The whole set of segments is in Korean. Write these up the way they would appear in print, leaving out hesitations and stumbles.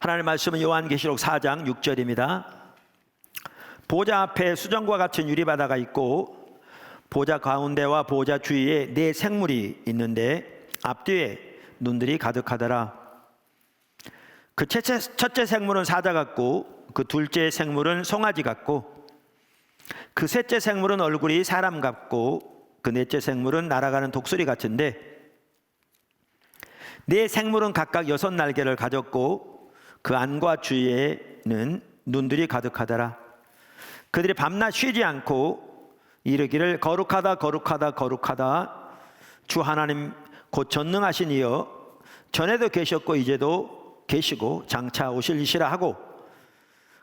하나님의 말씀은 요한계시록 4장 6절입니다. 보좌 앞에 수정과 같은 유리바다가 있고 보좌 가운데와 보좌 주위에 네 생물이 있는데 앞뒤에 눈들이 가득하더라. 그 첫째 생물은 사자 같고 그 둘째 생물은 송아지 같고 그 셋째 생물은 얼굴이 사람 같고 그 넷째 생물은 날아가는 독수리 같은데 네 생물은 각각 6날개를 가졌고 그 안과 주위에는 눈들이 가득하더라. 그들이 밤낮 쉬지 않고 이르기를 거룩하다 거룩하다 거룩하다 주 하나님 곧 전능하신 이여 전에도 계셨고 이제도 계시고 장차 오실 이시라 하고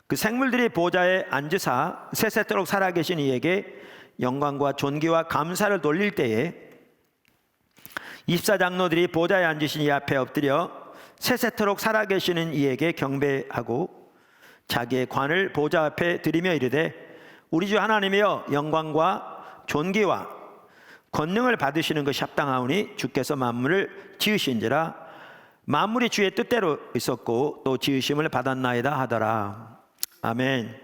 그 생물들이 보좌에 앉으사 세세토록 살아계신 이에게 영광과 존귀와 감사를 돌릴 때에 24장로들이 보좌에 앉으신 이 앞에 엎드려 세세토록 살아계시는 이에게 경배하고 자기의 관을 보좌 앞에 드리며 이르되 우리 주 하나님이여 영광과 존귀와 권능을 받으시는 것이 합당하오니 주께서 만물을 지으신지라 만물이 주의 뜻대로 있었고 또 지으심을 받았나이다 하더라. 아멘.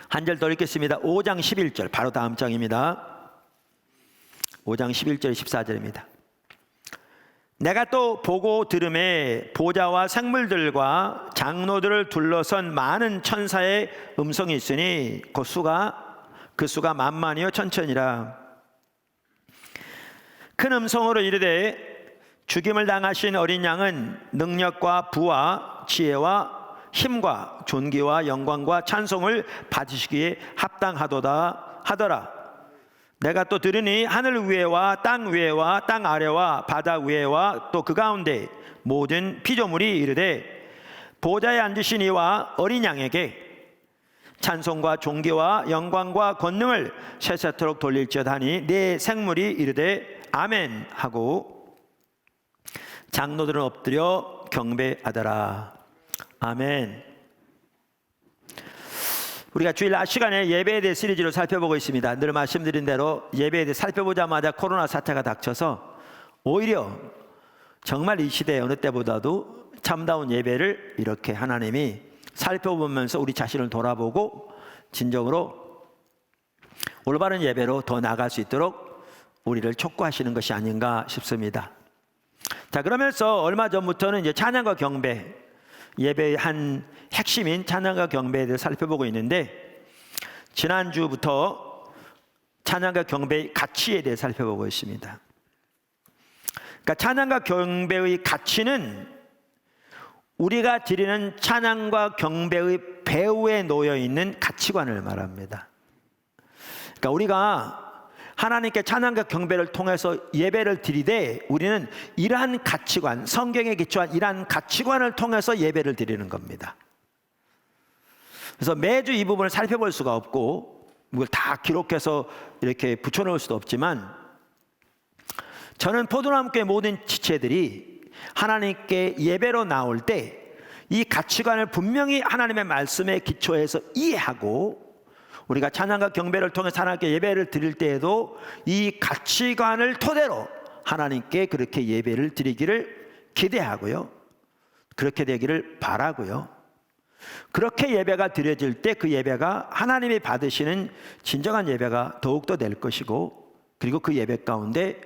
한 절 더 읽겠습니다. 5장 11절 바로 다음 장입니다. 5장 11절 14절입니다. 내가 또 보고 들음에 보좌와 생물들과 장로들을 둘러선 많은 천사의 음성이 있으니 그 수가 만만이요 천천이라. 큰 음성으로 이르되 죽임을 당하신 어린 양은 능력과 부와 지혜와 힘과 존귀와 영광과 찬송을 받으시기에 합당하도다 하더라. 내가 또 들으니 하늘 위에와 땅 위에와 땅 아래와 바다 위에와 또 그 가운데 모든 피조물이 이르되 보좌에 앉으신 이와 어린 양에게 찬송과 존귀와 영광과 권능을 세세토록 돌릴지어다 하니 네 생물이 이르되 아멘 하고 장로들은 엎드려 경배하더라. 아멘. 우리가 주일 낮 시간에 예배에 대해 시리즈로 살펴보고 있습니다. 늘 말씀드린 대로 예배에 대해 살펴보자마자 코로나 사태가 닥쳐서 오히려 정말 이 시대 어느 때보다도 참다운 예배를 이렇게 하나님이 살펴보면서 우리 자신을 돌아보고 진정으로 올바른 예배로 더 나아갈 수 있도록 우리를 촉구하시는 것이 아닌가 싶습니다. 자, 그러면서 얼마 전부터는 이제 찬양과 경배, 예배의 한 핵심인 찬양과 경배에 대해 살펴보고 있는데 지난주부터 찬양과 경배의 가치에 대해 살펴보고 있습니다. 그러니까 찬양과 경배의 가치는 우리가 드리는 찬양과 경배의 배후에 놓여 있는 가치관을 말합니다. 그러니까 우리가 하나님께 찬양과 경배를 통해서 예배를 드리되 우리는 이러한 가치관, 성경에 기초한 이러한 가치관을 통해서 예배를 드리는 겁니다. 그래서 매주 이 부분을 살펴볼 수가 없고 이걸 다 기록해서 이렇게 붙여놓을 수도 없지만 저는 포도나무교회 모든 지체들이 하나님께 예배로 나올 때 이 가치관을 분명히 하나님의 말씀에 기초해서 이해하고 우리가 찬양과 경배를 통해 하나님께 예배를 드릴 때에도 이 가치관을 토대로 하나님께 그렇게 예배를 드리기를 기대하고요. 그렇게 되기를 바라고요. 그렇게 예배가 드려질 때 그 예배가 하나님이 받으시는 진정한 예배가 더욱더 될 것이고 그리고 그 예배 가운데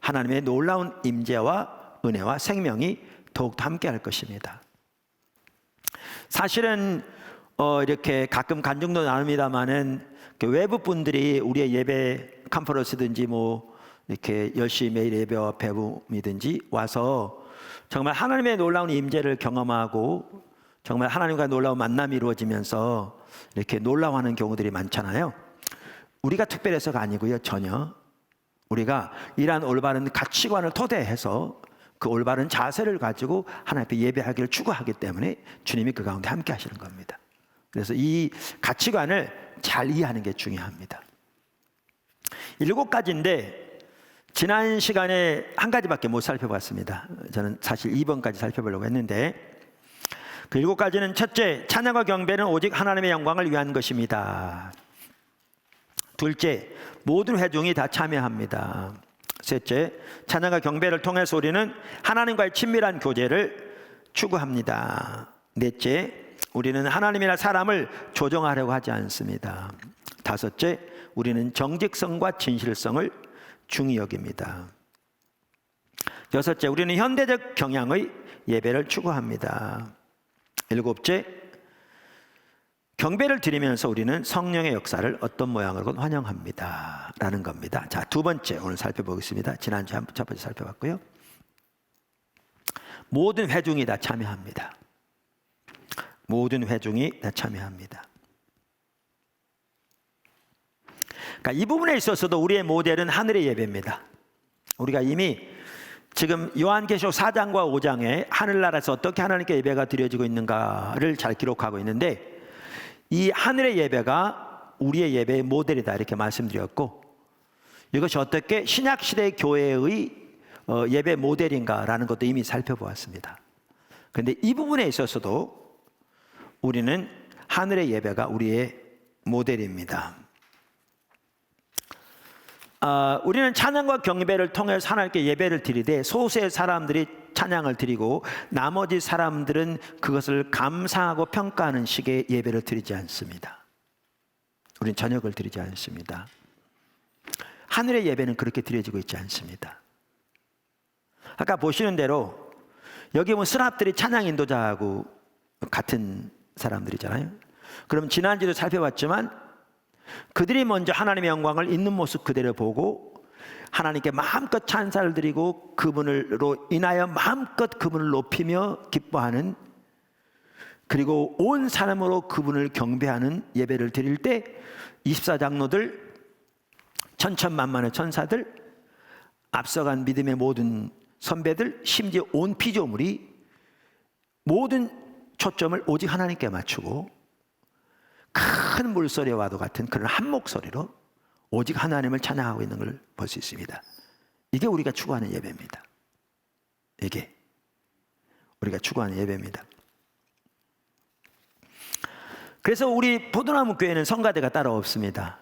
하나님의 놀라운 임재와 은혜와 생명이 더욱더 함께 할 것입니다. 사실은 이렇게 가끔 간증도 나눕니다만은 외부 분들이 우리의 예배 컨퍼런스든지 뭐 이렇게 열심히 매일 예배와 배움이든지 와서 정말 하나님의 놀라운 임재를 경험하고 정말 하나님과 놀라운 만남이 이루어지면서 이렇게 놀라워하는 경우들이 많잖아요. 우리가 특별해서가 아니고요. 전혀 우리가 이러한 올바른 가치관을 토대해서 그 올바른 자세를 가지고 하나님 앞에 예배하기를 추구하기 때문에 주님이 그 가운데 함께 하시는 겁니다. 그래서 이 가치관을 잘 이해하는 게 중요합니다. 7가지인데 지난 시간에 한 가지밖에 못 살펴봤습니다. 저는 사실 2번까지 살펴보려고 했는데 그 7가지는 첫째, 찬양과 경배는 오직 하나님의 영광을 위한 것입니다. 둘째, 모든 회중이 다 참여합니다. 셋째, 찬양과 경배를 통해서 우리는 하나님과의 친밀한 교제를 추구합니다. 넷째, 우리는 하나님이나 사람을 조종하려고 하지 않습니다. 다섯째, 우리는 정직성과 진실성을 중히 여깁니다. 여섯째, 우리는 현대적 경향의 예배를 추구합니다. 일곱째, 경배를 드리면서 우리는 성령의 역사를 어떤 모양으로든 환영합니다 라는 겁니다. 자, 두 번째 오늘 살펴보겠습니다. 지난주에 첫 번째 살펴봤고요. 모든 회중이 다 참여합니다. 모든 회중이 다 참여합니다. 그러니까 이 부분에 있어서도 우리의 모델은 하늘의 예배입니다. 우리가 이미 지금 요한계시록 4장과 5장에 하늘나라에서 어떻게 하나님께 예배가 드려지고 있는가를 잘 기록하고 있는데, 이 하늘의 예배가 우리의 예배의 모델이다 이렇게 말씀드렸고, 이것이 어떻게 신약시대 교회의 예배 모델인가라는 것도 이미 살펴보았습니다. 그런데 이 부분에 있어서도 우리는 하늘의 예배가 우리의 모델입니다. 우리는 찬양과 경배를 통해서 하나님께 예배를 드리되, 소수의 사람들이 찬양을 드리고 나머지 사람들은 그것을 감상하고 평가하는 식의 예배를 드리지 않습니다. 우리는 저녁을 드리지 않습니다. 하늘의 예배는 그렇게 드려지고 있지 않습니다. 아까 보시는 대로 여기 보면 스랍들이 찬양 인도자하고 같은 사람들이잖아요. 그럼 지난주도 살펴봤지만 그들이 먼저 하나님의 영광을 있는 모습 그대로 보고 하나님께 마음껏 찬사를 드리고 그분으로 인하여 마음껏 그분을 높이며 기뻐하는, 그리고 온 사람으로 그분을 경배하는 예배를 드릴 때 24장로들, 천천만만의 천사들, 앞서간 믿음의 모든 선배들, 심지어 온 피조물이 모든 초점을 오직 하나님께 맞추고 큰 물소리와도 같은 그런 한 목소리로 오직 하나님을 찬양하고 있는 걸 볼 수 있습니다. 이게 우리가 추구하는 예배입니다. 이게 우리가 추구하는 예배입니다. 그래서 우리 포도나무 교회는 성가대가 따로 없습니다.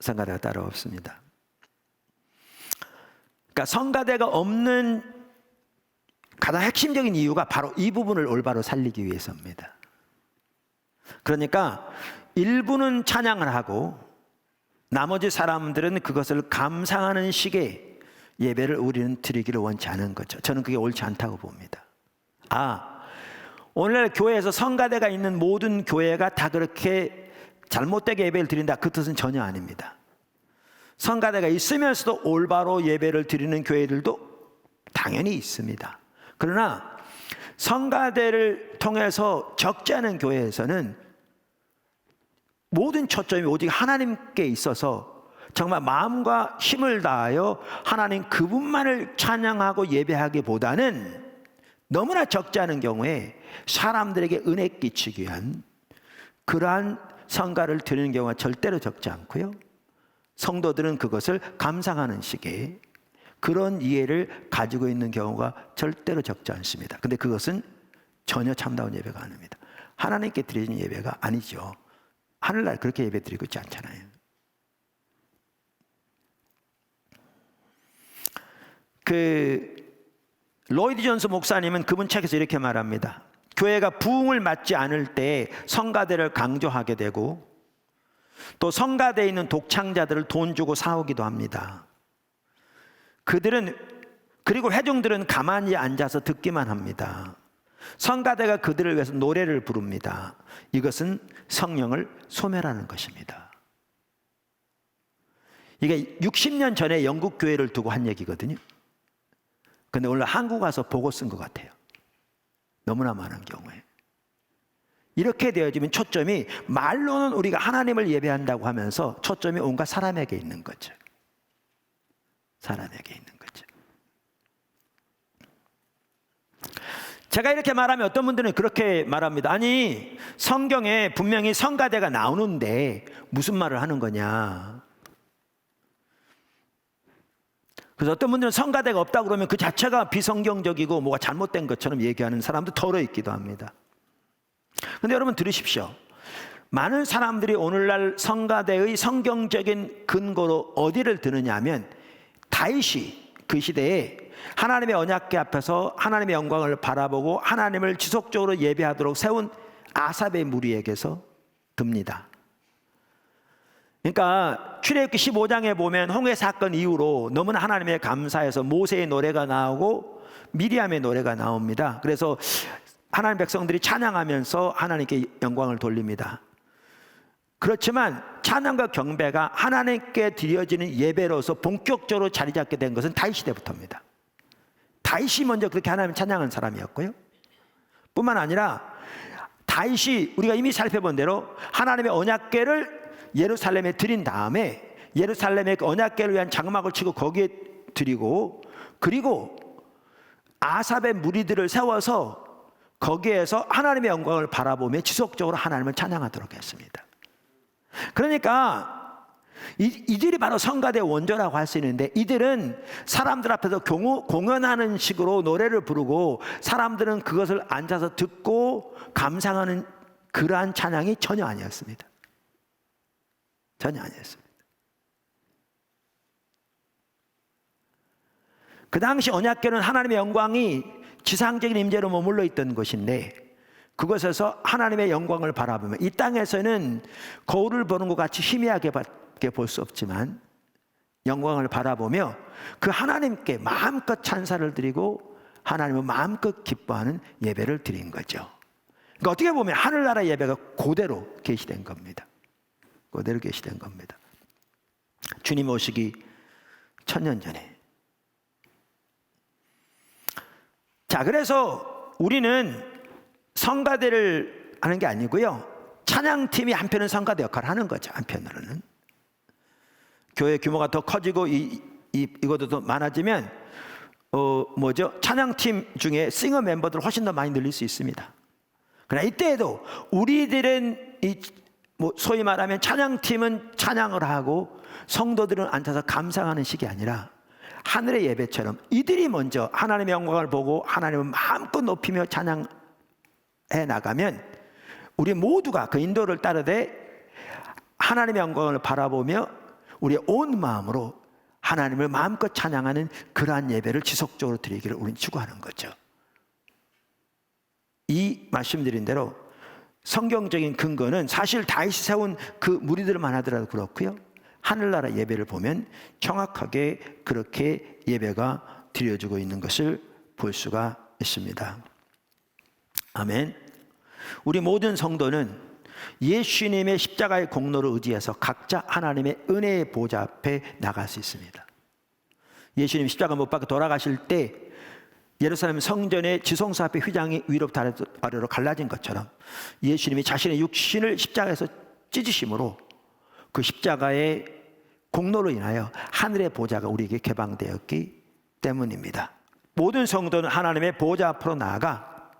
성가대가 따로 없습니다. 그러니까 성가대가 없는 가장 핵심적인 이유가 바로 이 부분을 올바로 살리기 위해서입니다. 그러니까 일부는 찬양을 하고 나머지 사람들은 그것을 감상하는 식의 예배를 우리는 드리기를 원치 않은 거죠. 저는 그게 옳지 않다고 봅니다. 오늘날 교회에서 성가대가 있는 모든 교회가 다 그렇게 잘못되게 예배를 드린다, 그 뜻은 전혀 아닙니다. 성가대가 있으면서도 올바로 예배를 드리는 교회들도 당연히 있습니다. 그러나 성가대를 통해서 적지 않은 교회에서는 모든 초점이 오직 하나님께 있어서 정말 마음과 힘을 다하여 하나님 그분만을 찬양하고 예배하기보다는 너무나 적지 않은 경우에 사람들에게 은혜 끼치기 위한 그러한 성가를 드리는 경우가 절대로 적지 않고요, 성도들은 그것을 감상하는 식의 그런 이해를 가지고 있는 경우가 절대로 적지 않습니다. 근데 그것은 전혀 참다운 예배가 아닙니다. 하나님께 드리는 예배가 아니죠. 하늘날 그렇게 예배 드리고 있지 않잖아요. 로이드 존스 목사님은 그분 책에서 이렇게 말합니다. 교회가 부흥을 맞지 않을 때 성가대를 강조하게 되고 또 성가대에 있는 독창자들을 돈 주고 사오기도 합니다. 그리고 회중들은 가만히 앉아서 듣기만 합니다. 성가대가 그들을 위해서 노래를 부릅니다. 이것은 성령을 소멸하는 것입니다. 이게 60년 전에 영국 교회를 두고 한 얘기거든요. 근데 오늘 한국 와서 보고 쓴 것 같아요. 너무나 많은 경우에 이렇게 되어지면 초점이, 말로는 우리가 하나님을 예배한다고 하면서 초점이 온갖 사람에게 있는 거죠. 사람에게 있는 거죠. 제가 이렇게 말하면 어떤 분들은 그렇게 말합니다. 아니, 성경에 분명히 성가대가 나오는데 무슨 말을 하는 거냐. 그래서 어떤 분들은 성가대가 없다고 그러면 그 자체가 비성경적이고 뭐가 잘못된 것처럼 얘기하는 사람도 덜어 있기도 합니다. 그런데 여러분 들으십시오. 많은 사람들이 오늘날 성가대의 성경적인 근거로 어디를 드느냐 하면 다윗이 그 시대에 하나님의 언약궤 앞에서 하나님의 영광을 바라보고 하나님을 지속적으로 예배하도록 세운 아삽의 무리에게서 듭니다. 그러니까 출애굽기 15장에 보면 홍해 사건 이후로 너무나 하나님의 감사해서 모세의 노래가 나오고 미리암의 노래가 나옵니다. 그래서 하나님 백성들이 찬양하면서 하나님께 영광을 돌립니다. 그렇지만 찬양과 경배가 하나님께 드려지는 예배로서 본격적으로 자리 잡게 된 것은 다윗 시대부터입니다. 다윗이 먼저 그렇게 하나님을 찬양한 사람이었고요. 뿐만 아니라 다윗이 우리가 이미 살펴본 대로 하나님의 언약궤를 예루살렘에 드린 다음에 예루살렘의 언약궤를 위한 장막을 치고 거기에 드리고, 그리고 아삽의 무리들을 세워서 거기에서 하나님의 영광을 바라보며 지속적으로 하나님을 찬양하도록 했습니다. 그러니까 이들이 바로 성가대의 원조라고 할 수 있는데, 이들은 사람들 앞에서 공연하는 식으로 노래를 부르고 사람들은 그것을 앉아서 듣고 감상하는 그러한 찬양이 전혀 아니었습니다. 전혀 아니었습니다. 그 당시 언약궤는 하나님의 영광이 지상적인 임재로 머물러 있던 것인데, 그것에서 하나님의 영광을 바라보며 이 땅에서는 거울을 보는 것 같이 희미하게 볼 수 없지만 영광을 바라보며 그 하나님께 마음껏 찬사를 드리고 하나님을 마음껏 기뻐하는 예배를 드린 거죠. 그러니까 어떻게 보면 하늘나라 예배가 그대로 계시된 겁니다. 그대로 계시된 겁니다. 주님 오시기 1000년 전에. 자, 그래서 우리는 성가대를 하는 게 아니고요, 찬양팀이 한편은 성가대 역할을 하는 거죠. 한편으로는 교회 규모가 더 커지고 이것도 더 많아지면 찬양팀 중에 싱어 멤버들 훨씬 더 많이 늘릴 수 있습니다. 그러나 이때에도 우리들은 소위 말하면 찬양팀은 찬양을 하고 성도들은 앉아서 감상하는 식이 아니라 하늘의 예배처럼 이들이 먼저 하나님의 영광을 보고 하나님을 마음껏 높이며 찬양해 나가면 우리 모두가 그 인도를 따르되 하나님의 영광을 바라보며 우리의 온 마음으로 하나님을 마음껏 찬양하는 그러한 예배를 지속적으로 드리기를 우리는 추구하는 거죠. 이 말씀드린 대로 성경적인 근거는 사실 다윗이 세운 그 무리들만 하더라도 그렇고요, 하늘나라 예배를 보면 정확하게 그렇게 예배가 드려지고 있는 것을 볼 수가 있습니다. 아멘. 우리 모든 성도는 예수님의 십자가의 공로를 의지해서 각자 하나님의 은혜의 보좌 앞에 나갈 수 있습니다. 예수님 십자가 못 박혀 돌아가실 때 예루살렘 성전의 지성소 앞에 휘장이 위로부터 아래로 갈라진 것처럼 예수님이 자신의 육신을 십자가에서 찢으심으로 그 십자가의 공로로 인하여 하늘의 보좌가 우리에게 개방되었기 때문입니다. 모든 성도는 하나님의 보좌 앞으로 나아가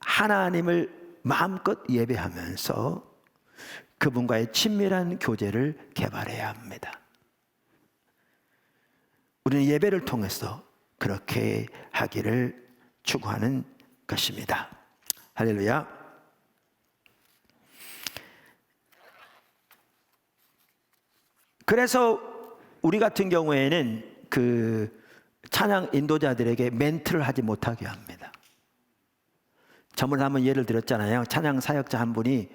하나님을 마음껏 예배하면서 그분과의 친밀한 교제를 개발해야 합니다. 우리는 예배를 통해서 그렇게 하기를 추구하는 것입니다. 할렐루야. 그래서 우리 같은 경우에는 그 찬양 인도자들에게 멘트를 하지 못하게 합니다. 저번에 한번 예를 들었잖아요. 찬양 사역자 한 분이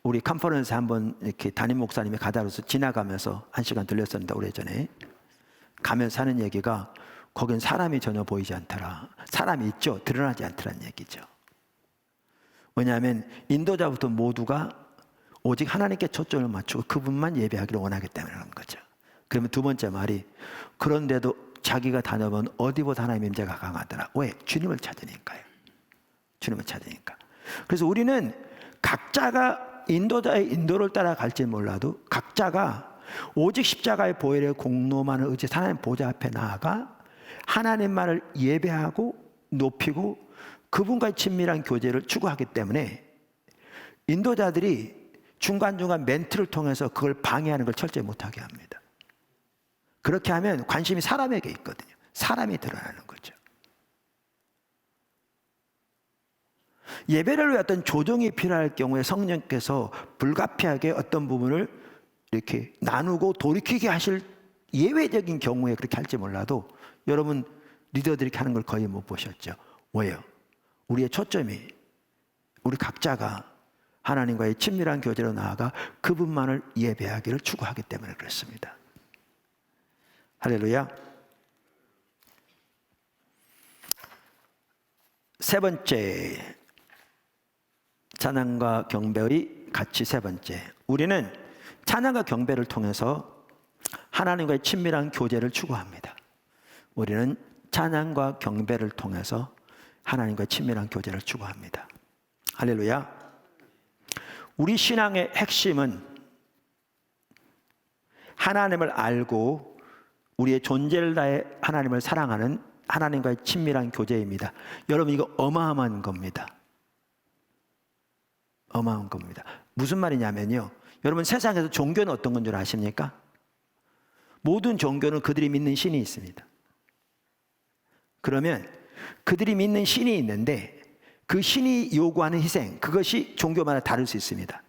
우리 컨퍼런스 한번 이렇게 담임 목사님이 가다로서 지나가면서 1시간 들렸었는데, 오래전에 가면서 하는 얘기가 거긴 사람이 전혀 보이지 않더라. 사람이 있죠, 드러나지 않더라는 얘기죠. 왜냐하면 인도자부터 모두가 오직 하나님께 초점을 맞추고 그분만 예배하기를 원하기 때문에 그런 거죠. 그러면 두 번째 말이, 그런데도 자기가 다녀본 어디보다 하나님의 임재가 강하더라. 왜? 주님을 찾으니까요. 주님을 찾으니까. 그래서 우리는 각자가 인도자의 인도를 따라갈지 몰라도 각자가 오직 십자가의 보혈의 공로만을 의지해서 하나님 보좌 앞에 나아가 하나님만을 예배하고 높이고 그분과의 친밀한 교제를 추구하기 때문에 인도자들이 중간중간 멘트를 통해서 그걸 방해하는 걸 철저히 못하게 합니다. 그렇게 하면 관심이 사람에게 있거든요. 사람이 드러나는 거죠. 예배를 위해 어떤 조정이 필요할 경우에 성령께서 불가피하게 어떤 부분을 이렇게 나누고 돌이키게 하실 예외적인 경우에 그렇게 할지 몰라도 여러분 리더들이 이렇게 하는 걸 거의 못 보셨죠. 왜요? 우리의 초점이 우리 각자가 하나님과의 친밀한 교제로 나아가 그분만을 예배하기를 추구하기 때문에 그렇습니다. 할렐루야. 세 번째, 찬양과 경배의 가치 세 번째. 우리는 찬양과 경배를 통해서 하나님과의 친밀한 교제를 추구합니다. 우리는 찬양과 경배를 통해서 하나님과의 친밀한 교제를 추구합니다. 할렐루야. 우리 신앙의 핵심은 하나님을 알고 우리의 존재를 다해 하나님을 사랑하는 하나님과의 친밀한 교제입니다. 여러분, 이거 어마어마한 겁니다. 어마어마한 겁니다. 무슨 말이냐면요, 여러분, 세상에서 종교는 어떤 건 줄 아십니까? 모든 종교는 그들이 믿는 신이 있습니다. 그러면 그들이 믿는 신이 있는데 그 신이 요구하는 희생, 그것이 종교마다 다를 수 있습니다.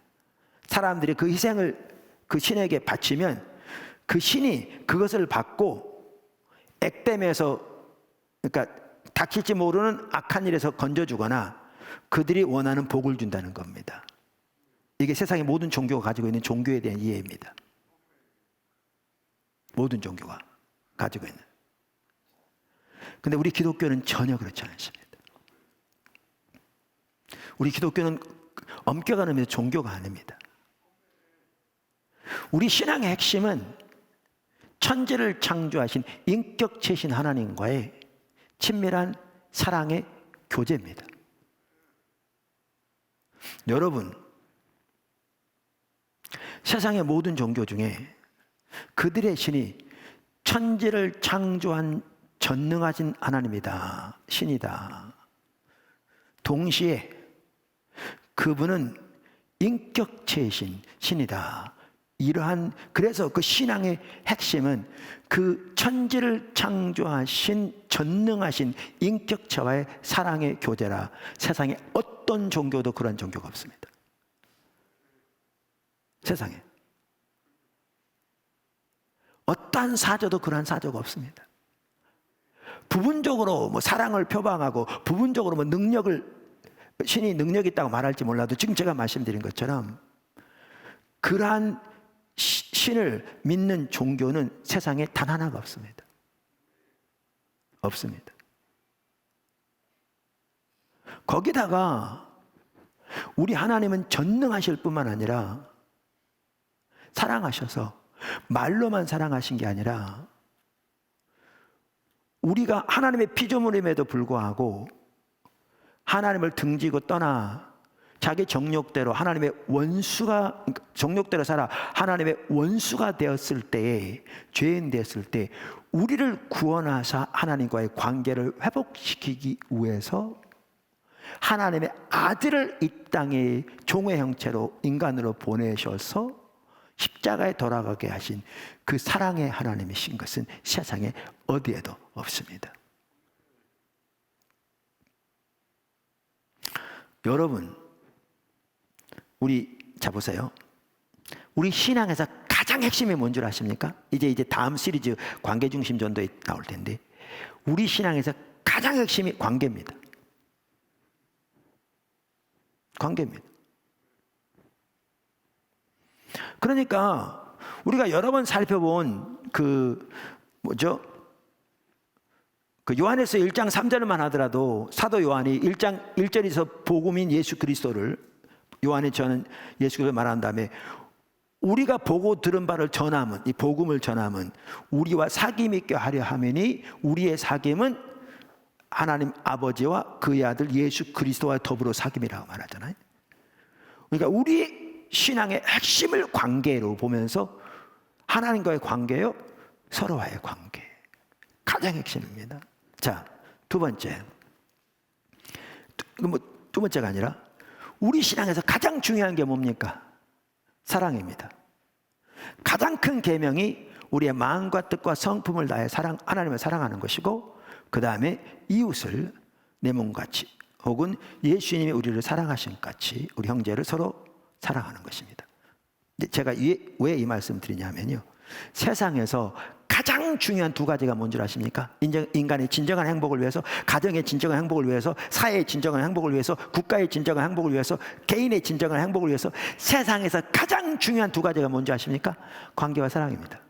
사람들이 그 희생을 그 신에게 바치면 그 신이 그것을 받고 액땜해서, 그러니까 닥칠지 모르는 악한 일에서 건져주거나 그들이 원하는 복을 준다는 겁니다. 이게 세상의 모든 종교가 가지고 있는 종교에 대한 이해입니다. 모든 종교가 가지고 있는. 근데 우리 기독교는 전혀 그렇지 않습니다. 우리 기독교는 엄격한 의미에서 종교가 아닙니다. 우리 신앙의 핵심은 천지를 창조하신 인격체신 하나님과의 친밀한 사랑의 교제입니다. 여러분, 세상의 모든 종교 중에 그들의 신이 천지를 창조한 전능하신 하나님이다, 신이다. 동시에 그분은 인격체이신 신이다. 이러한, 그래서 그 신앙의 핵심은 그 천지를 창조하신 전능하신 인격체와의 사랑의 교제라. 세상에 어떤 종교도 그런 종교가 없습니다. 세상에 어떠한 사조도 그러한 사조가 없습니다. 부분적으로 뭐 사랑을 표방하고 부분적으로 뭐 신이 능력이 있다고 말할지 몰라도 지금 제가 말씀드린 것처럼 그러한 신을 믿는 종교는 세상에 단 하나가 없습니다. 없습니다. 거기다가 우리 하나님은 전능하실 뿐만 아니라 사랑하셔서 말로만 사랑하신 게 아니라 우리가 하나님의 피조물임에도 불구하고 하나님을 등지고 떠나 자기 정욕대로 하나님의 원수가, 정욕대로 살아 하나님의 원수가 되었을 때에, 죄인 되었을 때 우리를 구원하사 하나님과의 관계를 회복시키기 위해서 하나님의 아들을 이 땅에 종의 형체로 인간으로 보내셔서 십자가에 돌아가게 하신 그 사랑의 하나님이신 것은 세상에 어디에도 없습니다. 여러분, 자 보세요. 우리 신앙에서 가장 핵심이 뭔 줄 아십니까? 이제 다음 시리즈 관계중심 전도에 나올 텐데, 우리 신앙에서 가장 핵심이 관계입니다. 관계입니다. 그러니까 우리가 여러 번 살펴본 그 요한에서 1장 3절만 하더라도 사도 요한이 1장 1절에서 복음인 예수 그리스도를, 요한이 저는 예수 그리스도를 말한 다음에 우리가 보고 들은 바를 전함은, 이 복음을 전함은 우리와 사귐 있게 하려 하매니 우리의 사귐은 하나님 아버지와 그의 아들 예수 그리스도와 더불어 사귐이라고 말하잖아요. 그러니까 우리 신앙의 핵심을 관계로 보면서 하나님과의 관계요, 서로와의 관계, 가장 핵심입니다. 자, 두 번째, 두 번째가 아니라 우리 신앙에서 가장 중요한 게 뭡니까? 사랑입니다. 가장 큰 계명이 우리의 마음과 뜻과 성품을 다해 하나님을 사랑하는 것이고, 그 다음에 이웃을 내 몸같이, 혹은 예수님이 우리를 사랑하신 같이 우리 형제를 서로 사랑하는 것입니다. 제가 왜 이 말씀 드리냐면요, 세상에서 가장 중요한 두 가지가 뭔지 아십니까? 인간의 진정한 행복을 위해서, 가정의 진정한 행복을 위해서, 사회의 진정한 행복을 위해서, 국가의 진정한 행복을 위해서, 개인의 진정한 행복을 위해서 세상에서 가장 중요한 두 가지가 뭔지 아십니까? 관계와 사랑입니다.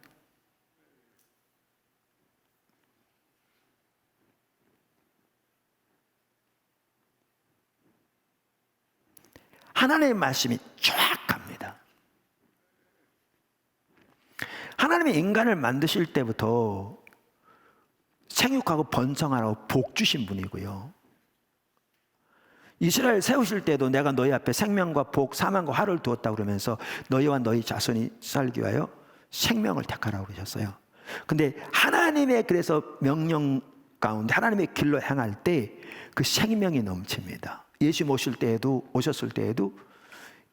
하나님의 말씀이 정확합니다. 하나님이 인간을 만드실 때부터 생육하고 번성하라고 복 주신 분이고요. 이스라엘 세우실 때도 내가 너희 앞에 생명과 복, 사망과 화를 두었다 그러면서 너희와 너희 자손이 살기 위하여 생명을 택하라고 그러셨어요. 근데 하나님의 그래서 명령 가운데 하나님의 길로 행할 때 그 생명이 넘칩니다. 예수 오셨을 때에도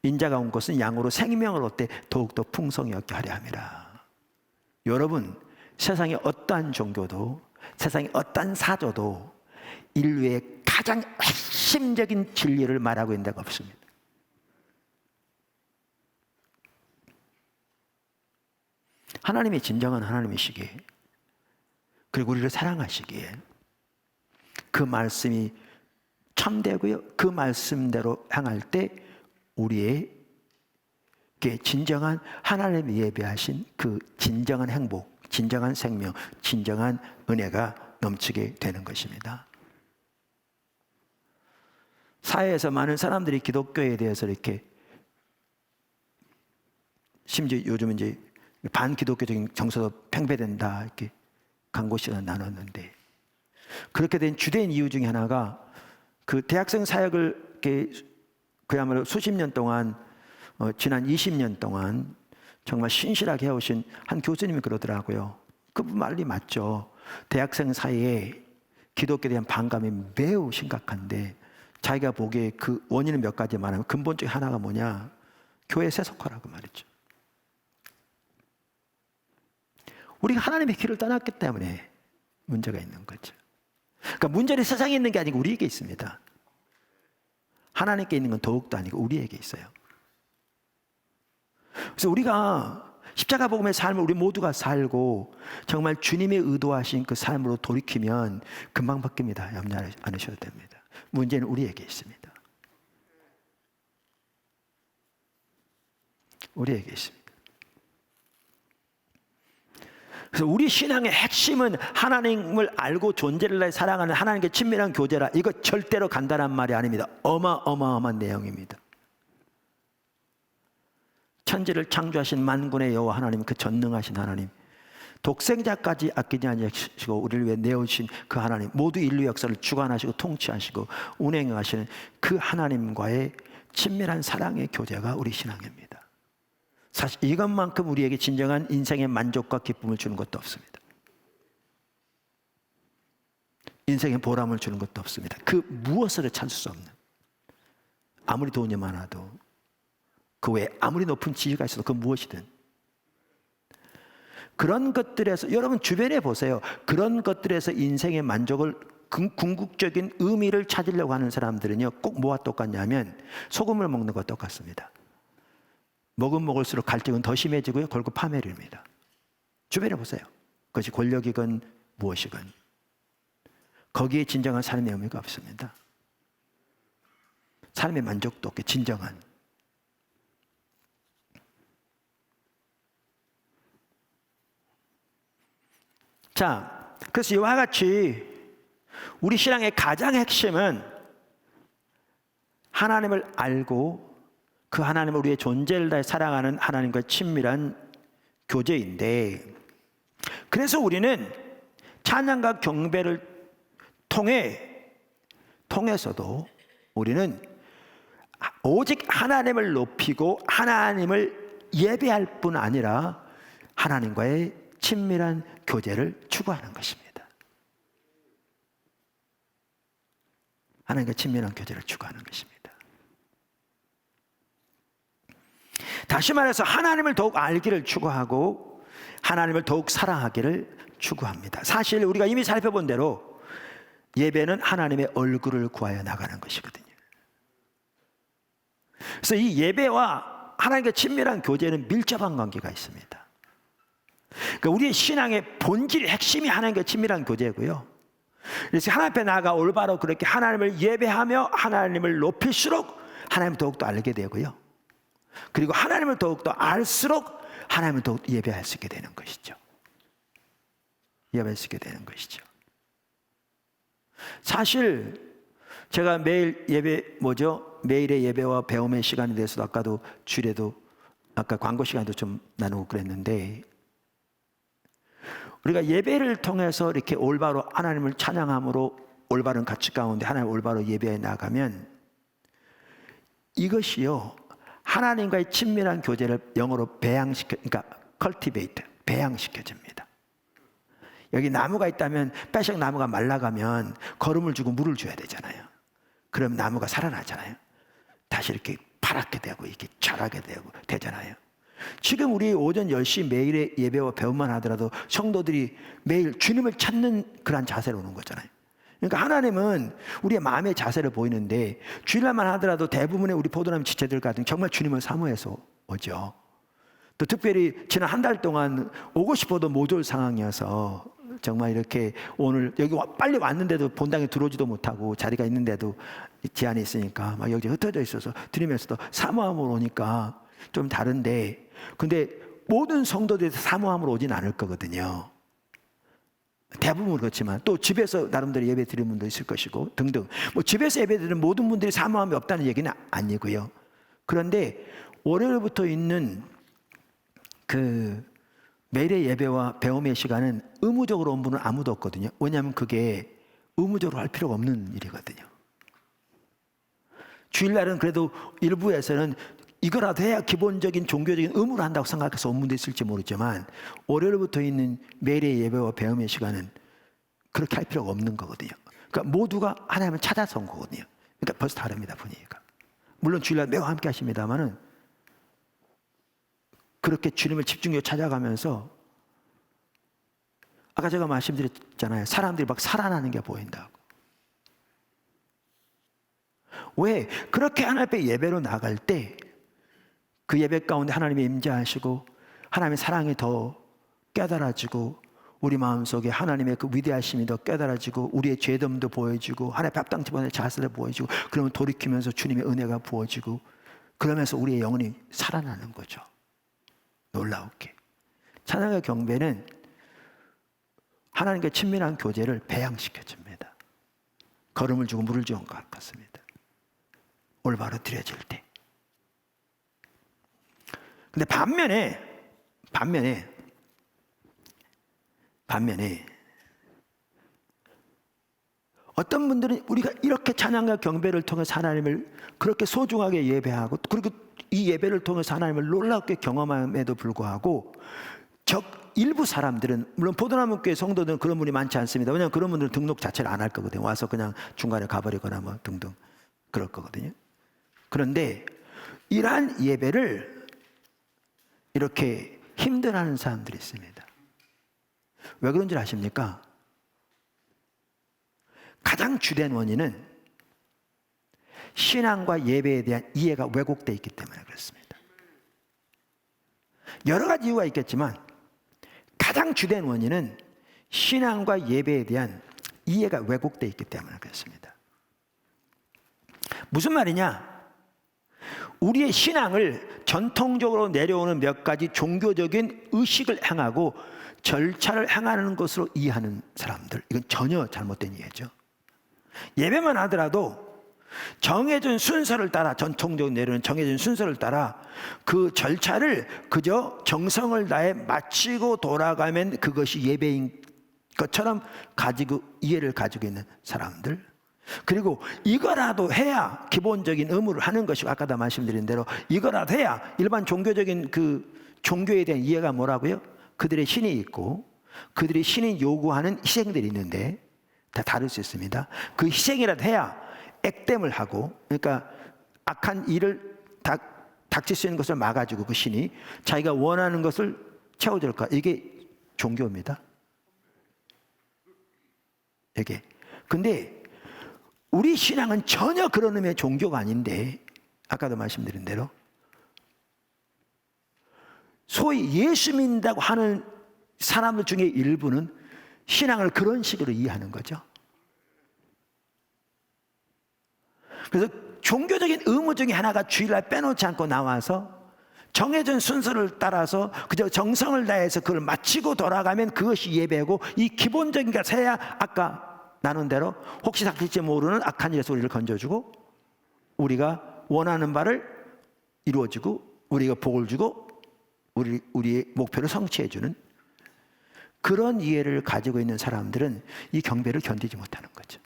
인자가 온 것은 양으로 생명을 얻되 더욱더 풍성히 얻게 하려 함이라. 여러분, 세상의 어떠한 종교도, 세상의 어떠한 사조도 인류의 가장 핵심적인 진리를 말하고 있는 데가 없습니다. 하나님이 진정한 하나님이시기에, 그리고 우리를 사랑하시기에 그 말씀이 참되고요, 그 말씀대로 행할 때 우리에게 진정한 하나님이 예배하신 그 진정한 행복, 진정한 생명, 진정한 은혜가 넘치게 되는 것입니다. 사회에서 많은 사람들이 기독교에 대해서 이렇게, 심지어 요즘은 이제 반기독교적인 정서도 팽배된다 이렇게 광고 시간을 나눴는데, 그렇게 된 주된 이유 중에 하나가 그 대학생 사역을 이렇게 그야말로 수십 년 동안, 지난 20년 동안 정말 신실하게 해오신 한 교수님이 그러더라고요. 그분 말이 맞죠. 대학생 사이에 기독교에 대한 반감이 매우 심각한데, 자기가 보기에 그 원인은 몇 가지 말하면 근본적인 하나가 뭐냐, 교회 세속화라고 말이죠. 우리가 하나님의 길을 떠났기 때문에 문제가 있는 거죠. 그러니까 문제는 세상에 있는 게 아니고 우리에게 있습니다. 하나님께 있는 건 더욱도 아니고 우리에게 있어요. 그래서 우리가 십자가 복음의 삶을 우리 모두가 살고 정말 주님의 의도하신 그 삶으로 돌이키면 금방 바뀝니다. 염려 않으셔도 됩니다. 문제는 우리에게 있습니다. 우리에게 있습니다. 그래서 우리 신앙의 핵심은 하나님을 알고 존재를 다해 사랑하는 하나님께 친밀한 교제라. 이거 절대로 간단한 말이 아닙니다. 어마어마한 내용입니다. 천지를 창조하신 만군의 여호와 하나님, 그 전능하신 하나님, 독생자까지 아끼지 않으시고 우리를 위해 내어주신 그 하나님, 모두 인류 역사를 주관하시고 통치하시고 운행하시는 그 하나님과의 친밀한 사랑의 교제가 우리 신앙입니다. 사실 이것만큼 우리에게 진정한 인생의 만족과 기쁨을 주는 것도 없습니다. 인생의 보람을 주는 것도 없습니다. 그 무엇을 찾을 수 없는, 아무리 돈이 많아도, 그 외에 아무리 높은 지위가 있어도 그 무엇이든 그런 것들에서, 여러분 주변에 보세요. 그런 것들에서 인생의 만족을, 궁극적인 의미를 찾으려고 하는 사람들은요, 꼭 뭐와 똑같냐면 소금을 먹는 것과 똑같습니다. 먹을수록 갈증은 더 심해지고요, 결국 파멸을 입니다. 주변에 보세요. 그것이 권력이건 무엇이건 거기에 진정한 삶의 의미가 없습니다. 삶의 만족도 없게 진정한. 자, 그래서 이와 같이 우리 신앙의 가장 핵심은 하나님을 알고 그 하나님을 우리의 존재를 다해 사랑하는 하나님과의 친밀한 교제인데, 그래서 우리는 찬양과 경배를 통해서도 우리는 오직 하나님을 높이고 하나님을 예배할 뿐 아니라 하나님과의 친밀한 교제를 추구하는 것입니다. 하나님과 친밀한 교제를 추구하는 것입니다. 다시 말해서 하나님을 더욱 알기를 추구하고 하나님을 더욱 사랑하기를 추구합니다. 사실 우리가 이미 살펴본 대로 예배는 하나님의 얼굴을 구하여 나가는 것이거든요. 그래서 이 예배와 하나님과 친밀한 교제는 밀접한 관계가 있습니다. 그러니까 우리의 신앙의 본질, 핵심이 하나님과 친밀한 교제고요. 그래서 하나님 앞에 나아가 올바로 그렇게 하나님을 예배하며 하나님을 높일수록 하나님을 더욱더 알게 되고요. 그리고 하나님을 더욱더 알수록 하나님을 더욱 예배할 수 있게 되는 것이죠. 예배할 수 있게 되는 것이죠. 사실 제가 매일 예배 매일의 예배와 배움의 시간에 대해서도 아까도 주일에도 아까 광고 시간도 좀 나누고 그랬는데, 우리가 예배를 통해서 이렇게 올바로 하나님을 찬양함으로 올바른 가치 가운데 하나님을 올바로 예배해 나가면 이것이요 하나님과의 친밀한 교제를 영어로 그러니까 cultivate, 배양시켜줍니다. 여기 나무가 있다면 빼앗은 나무가 말라가면 거름을 주고 물을 줘야 되잖아요. 그럼 나무가 살아나잖아요. 다시 이렇게 파랗게 되고 이렇게 자라게 되잖아요. 지금 우리 오전 10시 매일의 예배와 배움만 하더라도 성도들이 매일 주님을 찾는 그런 자세로 오는 거잖아요. 그러니까 하나님은 우리의 마음의 자세를 보이는데 주일날만 하더라도 대부분의 우리 포도나무 지체들 같은 정말 주님을 사모해서 오죠. 또 특별히 지난 한 달 동안 오고 싶어도 못 올 상황이어서 정말 이렇게 오늘 여기 빨리 왔는데도 본당에 들어오지도 못하고 자리가 있는데도 제한이 있으니까 막 여기 흩어져 있어서 드리면서도 사모함으로 오니까 좀 다른데, 근데 모든 성도들이 사모함으로 오진 않을 거거든요. 대부분 그렇지만 또 집에서 나름대로 예배 드리는 분도 있을 것이고 등등. 뭐 집에서 예배 드리는 모든 분들이 사모함이 없다는 얘기는 아니고요. 그런데 월요일부터 있는 그 매일의 예배와 배움의 시간은 의무적으로 온 분은 아무도 없거든요. 왜냐하면 그게 의무적으로 할 필요가 없는 일이거든요. 주일날은 그래도 일부에서는 이거라도 해야 기본적인 종교적인 의무를 한다고 생각해서 온 분도 있을지 모르지만 월요일부터 있는 매일의 예배와 배움의 시간은 그렇게 할 필요가 없는 거거든요. 그러니까 모두가 하나님을 찾아서 온 거거든요. 그러니까 벌써 다릅니다, 분위기가. 물론 주일날 매우 함께 하십니다만은 그렇게 주님을 집중적으로 찾아가면서 아까 제가 말씀드렸잖아요. 사람들이 막 살아나는 게 보인다고. 왜? 그렇게 하나님 앞에 예배로 나갈 때 그 예배 가운데 하나님이 임재하시고 하나님의 사랑이 더 깨달아지고 우리 마음속에 하나님의 그 위대하심이 더 깨달아지고 우리의 죄됨도 보여지고 하나님의 합당치번의 자세를 보여지고 그러면 돌이키면서 주님의 은혜가 부어지고 그러면서 우리의 영혼이 살아나는 거죠. 놀라웠게. 찬양과 경배는 하나님과 친밀한 교제를 배양시켜줍니다. 걸음을 주고 물을 주는 것 같습니다. 올바로 드려질 때. 근데 반면에 어떤 분들은 우리가 이렇게 찬양과 경배를 통해서 하나님을 그렇게 소중하게 예배하고 그리고 이 예배를 통해서 하나님을 놀랍게 경험함에도 불구하고 일부 사람들은 물론 포도나무교회 성도들은 그런 분이 많지 않습니다. 왜냐하면 그런 분들은 등록 자체를 안 할 거거든요. 와서 그냥 중간에 가버리거나 뭐 등등 그럴 거거든요. 그런데 이러한 예배를 이렇게 힘들어하는 사람들이 있습니다. 왜 그런 줄 아십니까? 가장 주된 원인은 신앙과 예배에 대한 이해가 왜곡되어 있기 때문에 그렇습니다. 여러 가지 이유가 있겠지만 가장 주된 원인은 신앙과 예배에 대한 이해가 왜곡되어 있기 때문에 그렇습니다. 무슨 말이냐? 우리의 신앙을 전통적으로 내려오는 몇 가지 종교적인 의식을 행하고 절차를 행하는 것으로 이해하는 사람들, 이건 전혀 잘못된 이해죠. 예배만 하더라도 정해진 순서를 따라, 전통적으로 내려오는 정해진 순서를 따라 그 절차를 그저 정성을 다해 마치고 돌아가면 그것이 예배인 것처럼 이해를 가지고 있는 사람들, 그리고 이거라도 해야 기본적인 의무를 하는 것이고 아까도 말씀드린 대로 이거라도 해야 일반 종교적인 그 종교에 대한 이해가 뭐라고요? 그들의 신이 있고 그들의 신이 요구하는 희생들이 있는데 다 다를 수 있습니다. 그 희생이라도 해야 액땜을 하고, 그러니까 악한 일을 닥칠 수 있는 것을 막아주고 그 신이 자기가 원하는 것을 채워줄까, 이게 종교입니다. 이게. 근데 우리 신앙은 전혀 그런 의미의 종교가 아닌데 아까도 말씀드린 대로 소위 예수 믿는다고 하는 사람들 중에 일부는 신앙을 그런 식으로 이해하는 거죠. 그래서 종교적인 의무 중에 하나가 주일날 빼놓지 않고 나와서 정해진 순서를 따라서 그저 정성을 다해서 그걸 마치고 돌아가면 그것이 예배고, 이 기본적인 것을 해야 아까 나눈 대로 혹시 닥칠지 모르는 악한 일에서 우리를 건져주고, 우리가 원하는 바를 이루어지고, 우리가 복을 주고, 우리의 목표를 성취해주는 그런 이해를 가지고 있는 사람들은 이 경배를 견디지 못하는 거죠.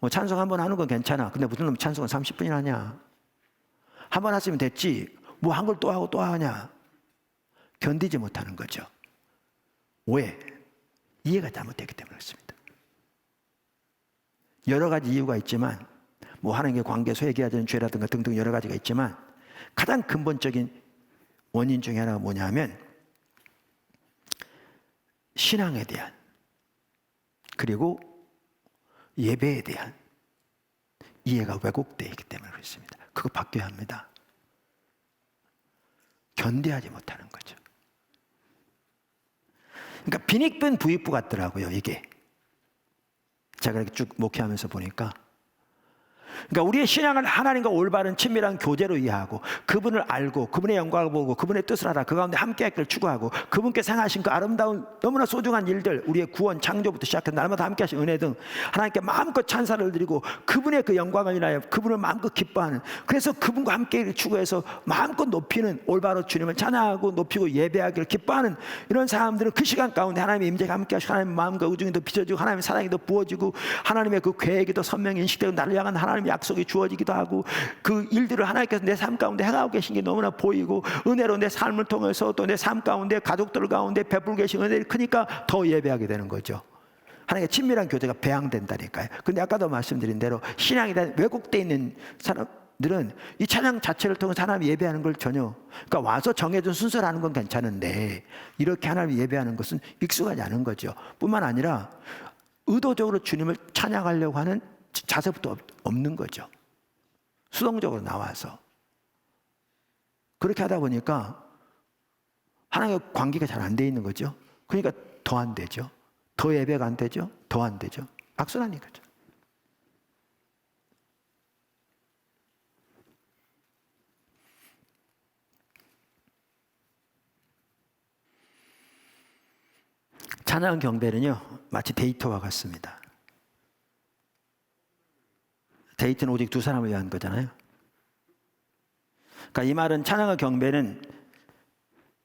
뭐 찬송 한 번 하는 건 괜찮아. 근데 무슨 놈 찬송은 30분이나 하냐? 한 번 했으면 됐지. 뭐 한 걸 또 하고 또 하냐? 견디지 못하는 거죠. 왜? 이해가 잘못되기 때문에 그렇습니다. 여러 가지 이유가 있지만, 뭐 하나님께 관계 소외하자는 죄라든가 등등 여러 가지가 있지만, 가장 근본적인 원인 중에 하나가 뭐냐면 신앙에 대한, 그리고 예배에 대한 이해가 왜곡되어 있기 때문에 그렇습니다. 그거 바뀌어야 합니다. 견뎌하지 못하는 거죠. 그러니까 빈익빈 부익부 같더라고요, 이게. 제가 이렇게 쭉 목회하면서 보니까. 그러니까 우리의 신앙을 하나님과 올바른 친밀한 교제로 이해하고, 그분을 알고 그분의 영광을 보고 그분의 뜻을 알아 그 가운데 함께 하기를 추구하고, 그분께서 행하신 그 아름다운 너무나 소중한 일들, 우리의 구원 창조부터 시작해서 날마다 함께 하신 은혜 등 하나님께 마음껏 찬사를 드리고 그분의 그 영광을 인하여 그분을 마음껏 기뻐하는, 그래서 그분과 함께 추구해서 마음껏 높이는, 올바로 주님을 찬양하고 높이고 예배하기를 기뻐하는 이런 사람들은 그 시간 가운데 하나님의 임재가 함께 하시고 하나님의 마음과 우정이 더 빚어지고 하나님의 사랑이 더 부어지고 하나님의 그 계획이 더 선명히 인식되고 나를 향한 하나님의 약속이 주어지기도 하고, 그 일들을 하나님께서 내 삶 가운데 행하고 계신 게 너무나 보이고, 은혜로 내 삶을 통해서 또 내 삶 가운데 가족들 가운데 베풀고 계신 은혜를 크니까 더 예배하게 되는 거죠. 하나님과 친밀한 교제가 배양된다니까요. 근데 아까도 말씀드린 대로 신앙에 대한 왜곡되어 있는 사람들은 이 찬양 자체를 통해서 하나님 예배하는 걸 전혀, 그러니까 와서 정해진 순서를 하는 건 괜찮은데 이렇게 하나님 예배하는 것은 익숙하지 않은 거죠. 뿐만 아니라 의도적으로 주님을 찬양하려고 하는 자세부터 없는 거죠. 수동적으로 나와서 그렇게 하다 보니까 하나님과 관계가 잘 안 돼 있는 거죠. 그러니까 더 안 되죠. 더 예배가 안 되죠. 더 안 되죠. 악순환인 거죠. 찬양 경배는요, 마치 데이트와 같습니다. 데이트는 오직 두 사람을 위한 거잖아요. 그러니까 이 말은 찬양과 경배는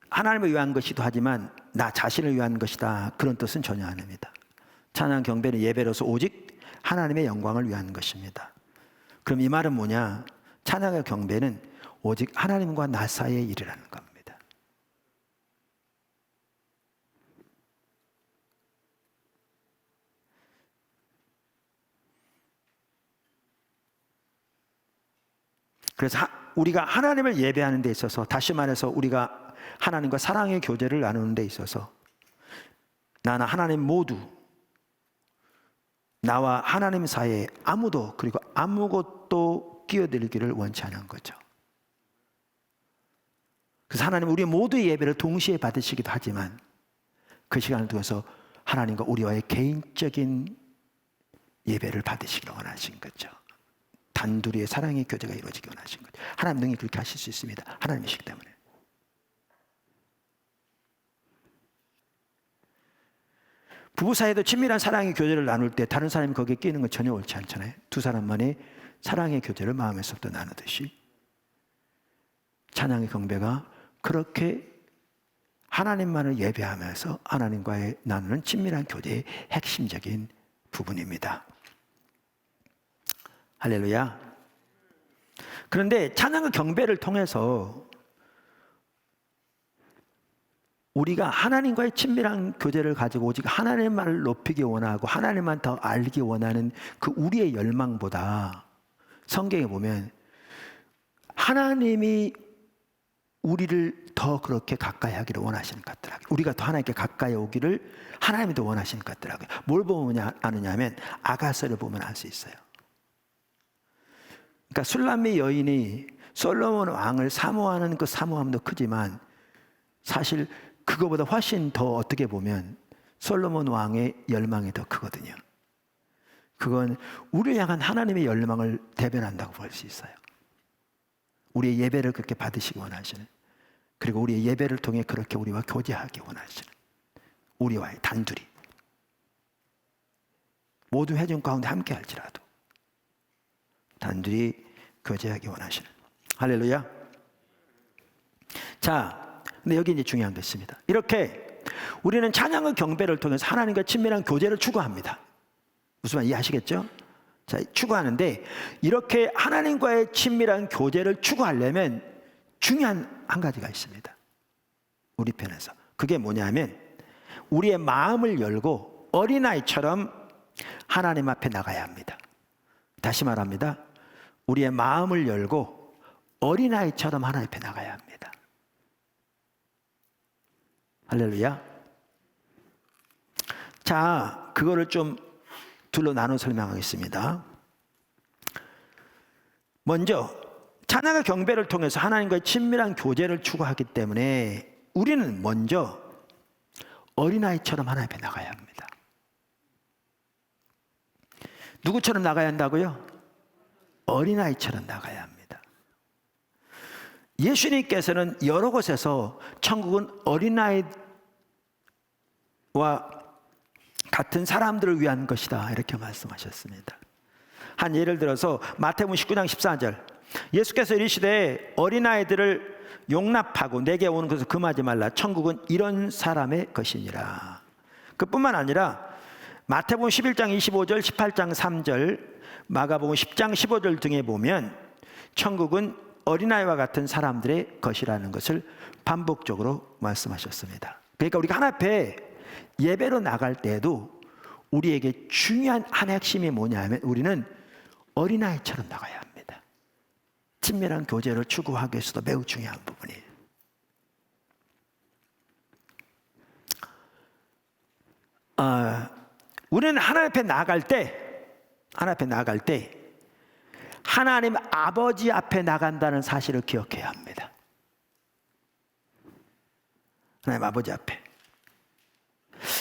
하나님을 위한 것이기도 하지만 나 자신을 위한 것이다, 그런 뜻은 전혀 아닙니다. 찬양 경배는 예배로서 오직 하나님의 영광을 위한 것입니다. 그럼 이 말은 뭐냐? 찬양과 경배는 오직 하나님과 나 사이의 일이라는 겁니다. 그래서 우리가 하나님을 예배하는 데 있어서, 다시 말해서 우리가 하나님과 사랑의 교제를 나누는 데 있어서 나나 하나님 모두, 나와 하나님 사이에 아무도, 그리고 아무것도 끼어들기를 원치 않은 거죠. 그래서 하나님 우리 모두의 예배를 동시에 받으시기도 하지만 그 시간을 통해서 하나님과 우리와의 개인적인 예배를 받으시기를 원하신 거죠. 단둘이의 사랑의 교제가 이루어지기 원하신 거죠. 하나님 능히 그렇게 하실 수 있습니다. 하나님이시기 때문에. 부부 사이에도 친밀한 사랑의 교제를 나눌 때 다른 사람이 거기에 끼는 건 전혀 옳지 않잖아요. 두 사람만의 사랑의 교제를 마음에서부터 나누듯이 찬양의 경배가 그렇게 하나님만을 예배하면서 하나님과의 나누는 친밀한 교제의 핵심적인 부분입니다. 할렐루야. 그런데 찬양과 경배를 통해서 우리가 하나님과의 친밀한 교제를 가지고 오직 하나님만을 높이기 원하고 하나님만 더 알기 원하는 그 우리의 열망보다, 성경에 보면 하나님이 우리를 더 그렇게 가까이 하기를 원하시는 것 같더라고요. 우리가 더 하나님께 가까이 오기를 하나님이 더 원하시는 것 같더라고요. 뭘 보면 아느냐면 아가서를 보면 알 수 있어요. 그러니까 술람미 여인이 솔로몬 왕을 사모하는 그 사모함도 크지만 사실 그거보다 훨씬 더 어떻게 보면 솔로몬 왕의 열망이 더 크거든요. 그건 우리를 향한 하나님의 열망을 대변한다고 볼 수 있어요. 우리의 예배를 그렇게 받으시기 원하시는, 그리고 우리의 예배를 통해 그렇게 우리와 교제하기 원하시는, 우리와의 단둘이 모든 회중 가운데 함께 할지라도 단둘이 교제하기 원하시는. 할렐루야. 자, 근데 여기 이제 중요한 게 있습니다. 이렇게 우리는 찬양과 경배를 통해서 하나님과 친밀한 교제를 추구합니다. 무슨 말 이해하시겠죠? 자, 추구하는데 이렇게 하나님과의 친밀한 교제를 추구하려면 중요한 한 가지가 있습니다. 우리 편에서. 그게 뭐냐면 우리의 마음을 열고 어린아이처럼 하나님 앞에 나가야 합니다. 다시 말합니다. 우리의 마음을 열고 어린아이처럼 하나님 앞에 나가야 합니다. 할렐루야. 자, 그거를 좀 둘로 나눠 설명하겠습니다. 먼저 찬양과 경배를 통해서 하나님과의 친밀한 교제를 추구하기 때문에 우리는 먼저 어린아이처럼 하나님 앞에 나가야 합니다. 누구처럼 나가야 한다고요? 어린아이처럼 나가야 합니다. 예수님께서는 여러 곳에서 천국은 어린아이와 같은 사람들을 위한 것이다 이렇게 말씀하셨습니다. 한 예를 들어서 마태복음 19장 14절, 예수께서 이르시되 어린아이들을 용납하고 내게 오는 것을 금하지 말라. 천국은 이런 사람의 것이니라. 그뿐만 아니라 마태복음 11장 25절, 18장 3절, 마가복음 10장 15절 등에 보면 천국은 어린아이와 같은 사람들의 것이라는 것을 반복적으로 말씀하셨습니다. 그러니까 우리가 하나님 앞에 예배로 나갈 때에도 우리에게 중요한 한 핵심이 뭐냐면 우리는 어린아이처럼 나가야 합니다. 친밀한 교제를 추구하기 위해서도 매우 중요한 부분이에요. 우리는 하나님 앞에 나갈 때 하나님 아버지 앞에 나간다는 사실을 기억해야 합니다. 하나님 아버지 앞에.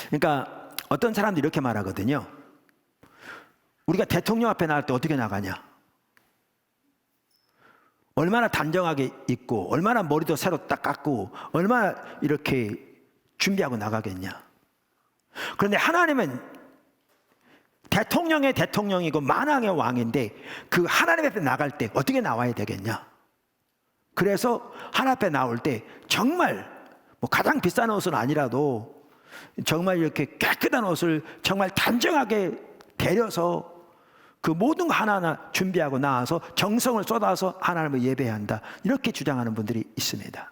그러니까 어떤 사람들이 이렇게 말하거든요. 우리가 대통령 앞에 나갈 때 어떻게 나가냐? 얼마나 단정하게 입고, 얼마나 머리도 새로 딱 깎고, 얼마나 이렇게 준비하고 나가겠냐? 그런데 하나님은 대통령의 대통령이고 만왕의 왕인데 그 하나님 앞에 나갈 때 어떻게 나와야 되겠냐? 그래서 하나님 앞에 나올 때 정말 뭐 가장 비싼 옷은 아니라도 정말 이렇게 깨끗한 옷을 정말 단정하게 데려서 그 모든 거 하나하나 준비하고 나와서 정성을 쏟아서 하나님을 예배해야 한다. 이렇게 주장하는 분들이 있습니다.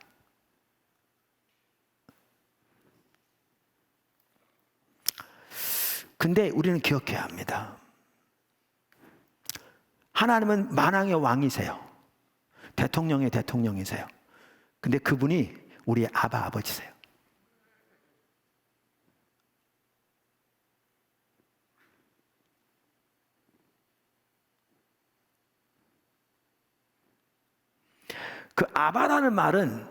근데 우리는 기억해야 합니다. 하나님은 만왕의 왕이세요. 대통령의 대통령이세요. 근데 그분이 우리의 아버지세요. 그 아바라는 말은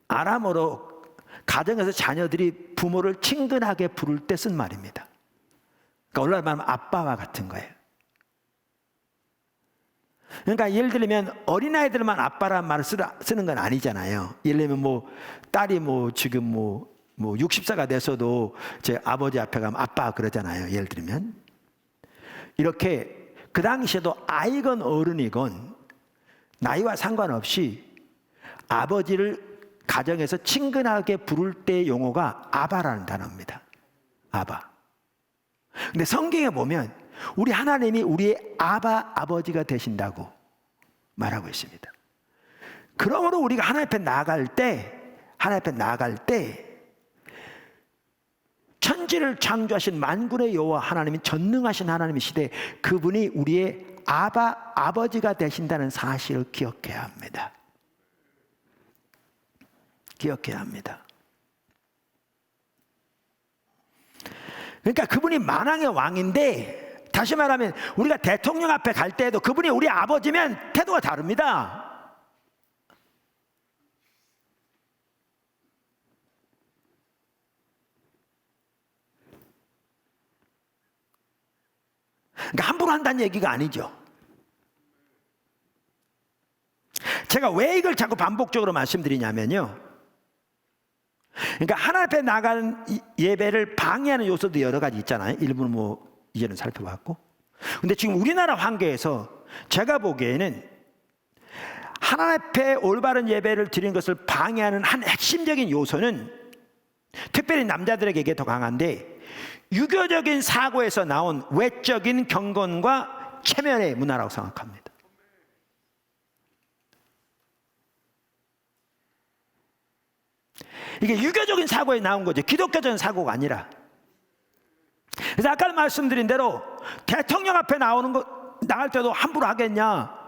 아람어로 가정에서 자녀들이 부모를 친근하게 부를 때 쓴 말입니다. 그러니까 오늘날 말하면 아빠와 같은 거예요. 그러니까 예를 들면 어린아이들만 아빠라는 말을 쓰는 건 아니잖아요. 예를 들면 뭐 딸이 뭐 지금 뭐 60세가 돼서도 제 아버지 앞에 가면 아빠 그러잖아요. 예를 들면 이렇게 그 당시에도 아이건 어른이건 나이와 상관없이 아버지를 가정에서 친근하게 부를 때 용어가 아바라는 단어입니다. 아바. 근데 성경에 보면 우리 하나님이 우리의 아버지가 되신다고 말하고 있습니다. 그러므로 우리가 하나님 앞에 나아갈 때 천지를 창조하신 만군의 여호와 하나님이 전능하신 하나님이시되 그분이 우리의 아버지가 되신다는 사실을 기억해야 합니다. 기억해야 합니다. 그러니까 그분이 만왕의 왕인데 다시 말하면 우리가 대통령 앞에 갈 때에도 그분이 우리 아버지면 태도가 다릅니다. 그러니까 함부로 한다는 얘기가 아니죠. 제가 왜 이걸 자꾸 반복적으로 말씀드리냐면요, 그러니까 하나님 앞에 나가는 예배를 방해하는 요소도 여러 가지 있잖아요. 일부는 뭐 이제는 살펴봤고, 근데 지금 우리나라 환경에서 제가 보기에는 하나님 앞에 올바른 예배를 드리는 것을 방해하는 한 핵심적인 요소는 특별히 남자들에게 이게 더 강한데, 유교적인 사고에서 나온 외적인 경건과 체면의 문화라고 생각합니다. 이게 유교적인 사고에 나온 거죠. 기독교적인 사고가 아니라. 그래서 아까 말씀드린 대로 대통령 앞에 나갈 때도 함부로 하겠냐?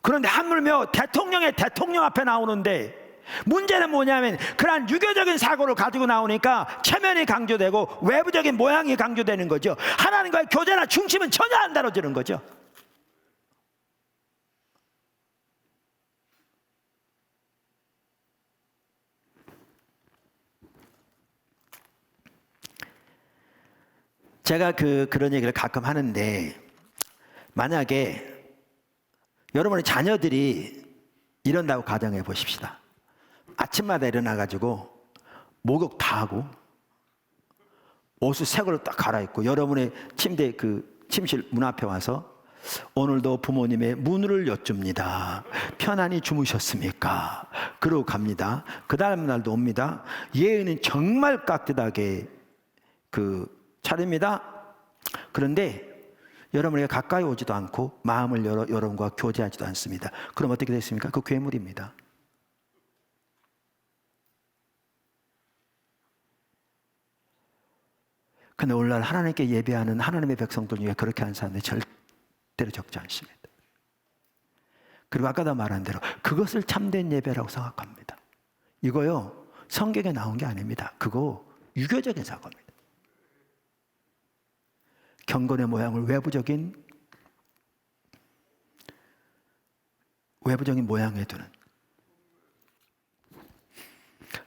그런데 하물며 대통령 앞에 나오는데, 문제는 뭐냐면 그러한 유교적인 사고를 가지고 나오니까 체면이 강조되고 외부적인 모양이 강조되는 거죠. 하나님과의 교제나 중심은 전혀 안 다뤄지는 거죠. 제가 그런 얘기를 가끔 하는데, 만약에 여러분의 자녀들이 이런다고 가정해 보십시다. 아침마다 일어나가지고 목욕 다 하고 옷을 새 걸로 딱 갈아입고 여러분의 침대 침실 문 앞에 와서 오늘도 부모님의 문을 여쭙니다. 편안히 주무셨습니까? 그러고 갑니다. 그 다음 날도 옵니다. 예은은 정말 깍듯하게 차립니다. 그런데 여러분에게 가까이 오지도 않고 마음을 열어 여러분과 교제하지도 않습니다. 그럼 어떻게 됐습니까? 그 괴물입니다. 근데 오늘날 하나님께 예배하는 하나님의 백성들 중에 그렇게 하는 사람들이 절대로 적지 않습니다. 그리고 아까도 말한 대로 그것을 참된 예배라고 생각합니다. 이거요, 성경에 나온 게 아닙니다. 그거 유교적인 사고입니다. 경건의 모양을 외부적인 모양에 두는.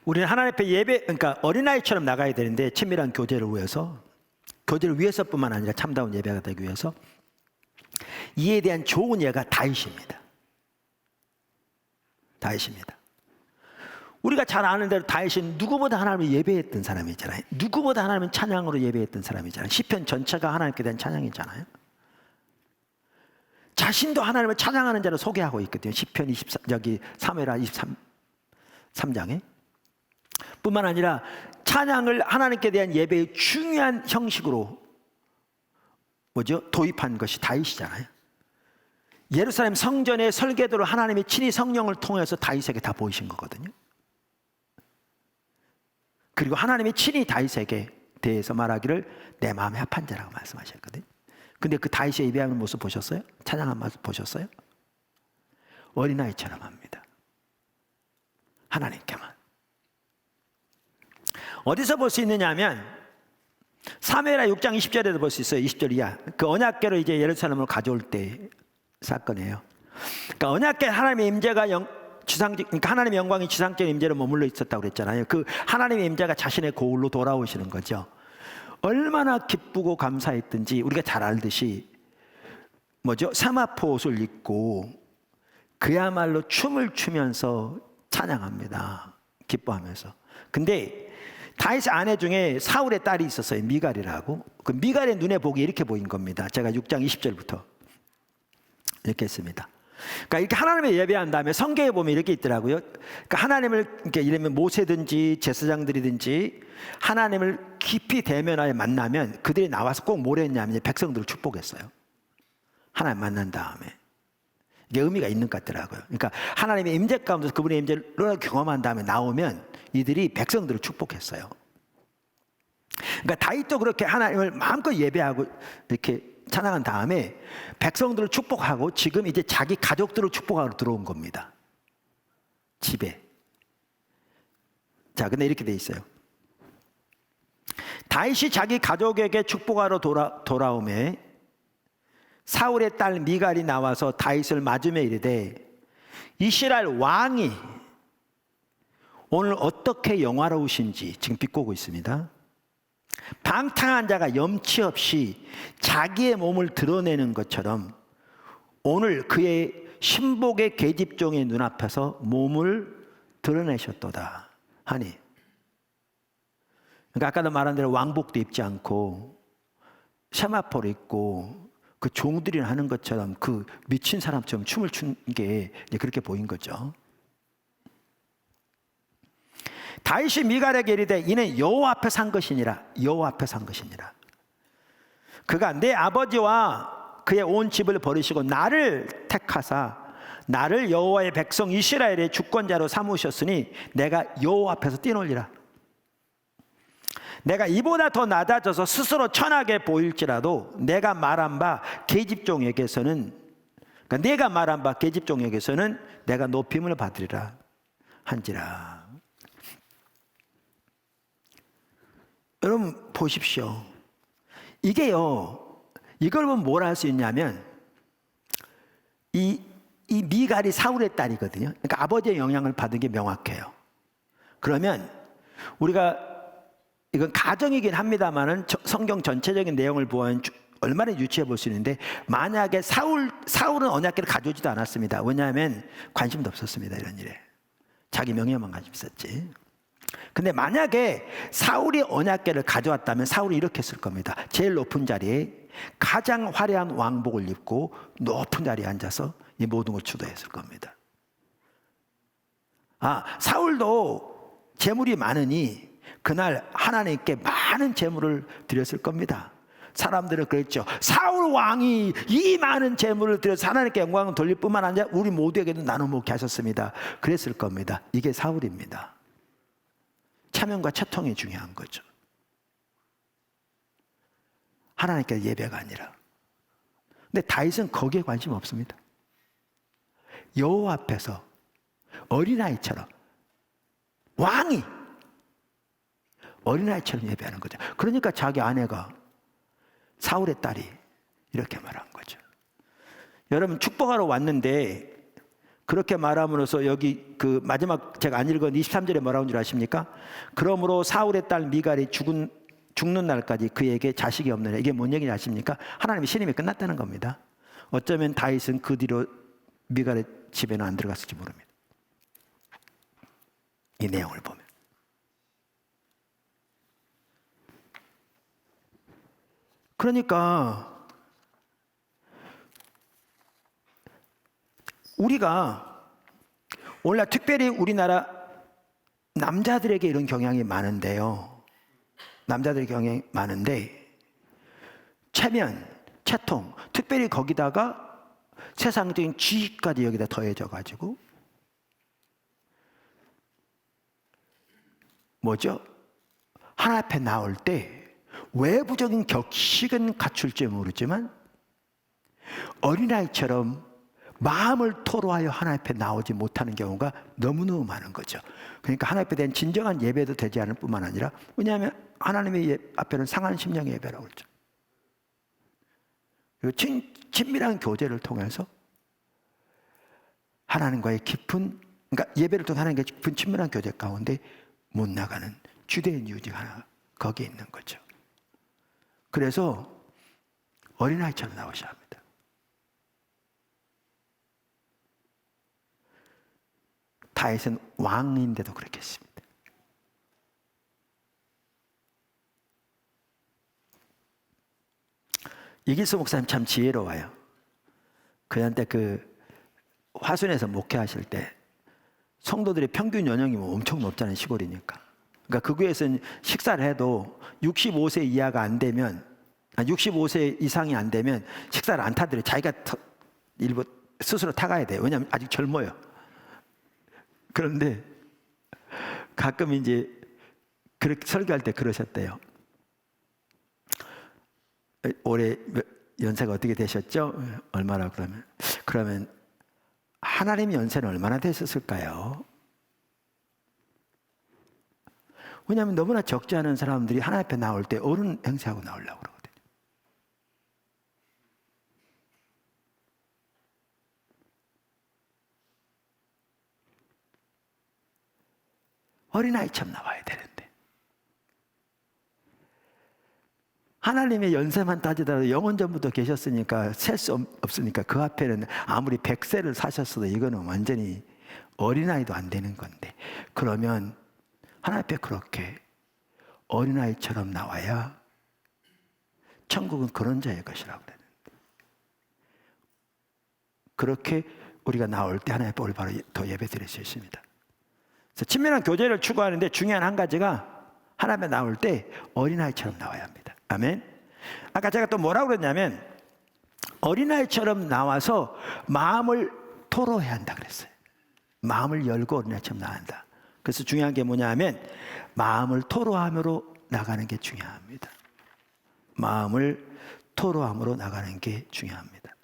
우리는 하나님 앞에 그러니까 어린아이처럼 나가야 되는데, 친밀한 교제를 위해서뿐만 아니라 참다운 예배가 되기 위해서 이에 대한 좋은 예가 다윗입니다. 우리가 잘 아는 대로 다윗은 누구보다 하나님을 예배했던 사람이잖아요. 누구보다 하나님은 찬양으로 예배했던 사람이잖아요. 시편 전체가 하나님께 대한 찬양이잖아요. 자신도 하나님을 찬양하는 자로 소개하고 있거든요. 시편 3회라 23장에. 뿐만 아니라 찬양을 하나님께 대한 예배의 중요한 형식으로 도입한 것이 다윗이잖아요. 예루살렘 성전의 설계도를 하나님이 친히 성령을 통해서 다윗에게 다 보이신 거거든요. 그리고 하나님이 친히 다윗에게 대해서 말하기를 내 마음에 합한 자라고 말씀하셨거든요. 근데 그 다윗의 예배하는 모습 보셨어요? 찬양한 모습 보셨어요? 어린아이처럼 합니다. 하나님께만. 어디서 볼 수 있느냐 하면 사무엘하 6장 20절에도 볼 수 있어요. 20절 이하. 그 언약궤를 이제 예루살렘으로 가져올 때 사건이에요. 그러니까 언약궤 하나님의 임재가 그러니까 하나님의 영광이 지상적인 임재로 머물러 있었다고 그랬잖아요. 그 하나님의 임재가 자신의 고울로 돌아오시는 거죠. 얼마나 기쁘고 감사했든지 우리가 잘 알듯이 사마포 옷을 입고 그야말로 춤을 추면서 찬양합니다. 기뻐하면서. 근데 다윗의 아내 중에 사울의 딸이 있었어요. 미갈이라고. 그 미갈의 눈에 보기 이렇게 보인 겁니다. 제가 6장 20절부터 이렇게 했습니다. 그러니까 이렇게 하나님을 예배한 다음에 성경에 보면 이렇게 있더라고요. 그러니까 하나님을 이렇게 이러면 모세든지 제사장들이든지 하나님을 깊이 대면하여 만나면 그들이 나와서 꼭 뭘 했냐면 백성들을 축복했어요. 하나님 만난 다음에. 이게 의미가 있는 것 같더라고요. 그러니까 하나님의 임재 가운데서 그분의 임재를 경험한 다음에 나오면 이들이 백성들을 축복했어요. 그러니까 다윗도 그렇게 하나님을 마음껏 예배하고 이렇게 찬양한 다음에 백성들을 축복하고 지금 이제 자기 가족들을 축복하러 들어온 겁니다. 집에. 자, 근데 이렇게 돼 있어요. 다윗이 자기 가족에게 축복하러 돌아오매 사울의 딸 미갈이 나와서 다윗을 맞으며 이르되 이스라엘 왕이 오늘 어떻게 영화로우신지 지금 비꼬고 있습니다. 방탕한 자가 염치 없이 자기의 몸을 드러내는 것처럼 오늘 그의 신복의 계집종의 눈앞에서 몸을 드러내셨도다 하니, 그러니까 아까도 말한 대로 왕복도 입지 않고 세마포를 입고 그 종들이 하는 것처럼 그 미친 사람처럼 춤을 춘 게 그렇게 보인 거죠. 다윗이 미갈에게 이르되 이는 여호와 앞에 산 것이니라. 여호와 앞에 산 것이니라. 그가 내 아버지와 그의 온 집을 버리시고 나를 택하사 나를 여호와의 백성 이스라엘의 주권자로 삼으셨으니 내가 여호와 앞에서 뛰놀리라. 내가 이보다 더 낮아져서 스스로 천하게 보일지라도 내가 말한 바 계집종에게서는, 그러니까 내가 말한 바 계집종에게서는 내가 높임을 받으리라 한지라. 여러분 보십시오. 이게요, 이걸 보면 뭘 할 수 있냐면 이 미갈이 사울의 딸이거든요. 그러니까 아버지의 영향을 받은 게 명확해요. 그러면 우리가 이건 가정이긴 합니다만은 성경 전체적인 내용을 보면 얼마나 유추해 볼 수 있는데, 만약에 사울은 언약궤를 가져오지도 않았습니다. 왜냐하면 관심도 없었습니다. 이런 일에 자기 명예만 관심 있었지. 근데 만약에 사울이 언약궤를 가져왔다면 사울이 이렇게 했을 겁니다. 제일 높은 자리에 가장 화려한 왕복을 입고 높은 자리에 앉아서 이 모든 걸 주도했을 겁니다. 사울도 재물이 많으니 그날 하나님께 많은 재물을 드렸을 겁니다. 사람들은 그랬죠. 사울 왕이 이 많은 재물을 드려서 하나님께 영광을 돌릴 뿐만 아니라 우리 모두에게도 나눠 먹게 하셨습니다. 그랬을 겁니다. 이게 사울입니다. 체면과 채통이 중요한 거죠. 하나님께 예배가 아니라. 근데 다윗은 거기에 관심 없습니다. 여호와 앞에서 어린아이처럼, 왕이 어린아이처럼 예배하는 거죠. 그러니까 자기 아내가 사울의 딸이 이렇게 말한 거죠. 여러분 축복하러 왔는데 그렇게 말함으로써 여기 그 마지막 제가 안 읽은 23절에 뭐라고 줄 아십니까? 그러므로 사울의 딸 미갈이 죽는 날까지 그에게 자식이 없느냐. 이게 뭔 얘기인지 아십니까? 하나님의 신임이 끝났다는 겁니다. 어쩌면 다윗은 그 뒤로 미갈의 집에는 안 들어갔을지 모릅니다. 이 내용을 보면. 그러니까 우리가 오늘날 특별히 우리나라 남자들에게 이런 경향이 많은데요. 남자들의 경향이 많은데 체면, 채통, 특별히 거기다가 세상적인 지위까지 여기다 더해져 가지고 뭐죠? 하나님 앞에 나올 때 외부적인 격식은 갖출지 모르지만 어린아이처럼 마음을 토로하여 하나님 앞에 나오지 못하는 경우가 너무너무 많은 거죠. 그러니까 하나님 앞에 대한 진정한 예배도 되지 않을 뿐만 아니라, 왜냐하면 하나님의 앞에는 상한 심령의 예배라고 그러죠. 그리고 친밀한 교제를 통해서 하나님과의 깊은, 그러니까 예배를 통해 하나님과의 깊은 친밀한 교제 가운데 못 나가는 주된 이유 중 하나가 거기에 있는 거죠. 그래서 어린아이처럼 나오셔야 합니다. 다윗은 왕인데도 그렇게 했습니다. 이길수 목사님 참 지혜로워요. 그한테 그 화순에서 목회하실 때 성도들의 평균 연령이 엄청 높잖아요. 시골이니까. 그러니까 그 교회에서는 식사를 해도 65세 이하가 안 되면, 65세 이상이 안 되면 식사를 안 타더래요. 자기가 일부 스스로 타가야 돼요. 왜냐하면 아직 젊어요. 그런데 가끔 이제 그렇게 설교할 때 그러셨대요. 올해 연세가 어떻게 되셨죠? 얼마나 그러면 하나님 연세는 얼마나 되셨을까요? 왜냐하면 너무나 적지 않은 사람들이 하나님 앞에 나올 때 어른 행세하고 나오려고 그러거든요. 어린아이처럼 나와야 되는데 하나님의 연세만 따지더라도 영원 전부터 계셨으니까 셀 수 없으니까 그 앞에는 아무리 100세를 사셨어도 이거는 완전히 어린아이도 안 되는 건데, 그러면 하나님 앞에 그렇게 어린아이처럼 나와야 천국은 그런 자의 것이라고 그랬는데, 그렇게 우리가 나올 때 하나님 앞에 올바로 더 예배 드릴 수 있습니다. 그래서 친밀한 교제를 추구하는데 중요한 한 가지가 하나님 앞에 나올 때 어린아이처럼 나와야 합니다. 아멘. 아까 제가 또 뭐라고 그랬냐면 어린아이처럼 나와서 마음을 토로해야 한다 그랬어요. 마음을 열고 어린아이처럼 나와야 한다. 그래서 중요한 게 뭐냐 하면 마음을 토로함으로 나가는 게 중요합니다. 마음을 토로함으로 나가는 게 중요합니다.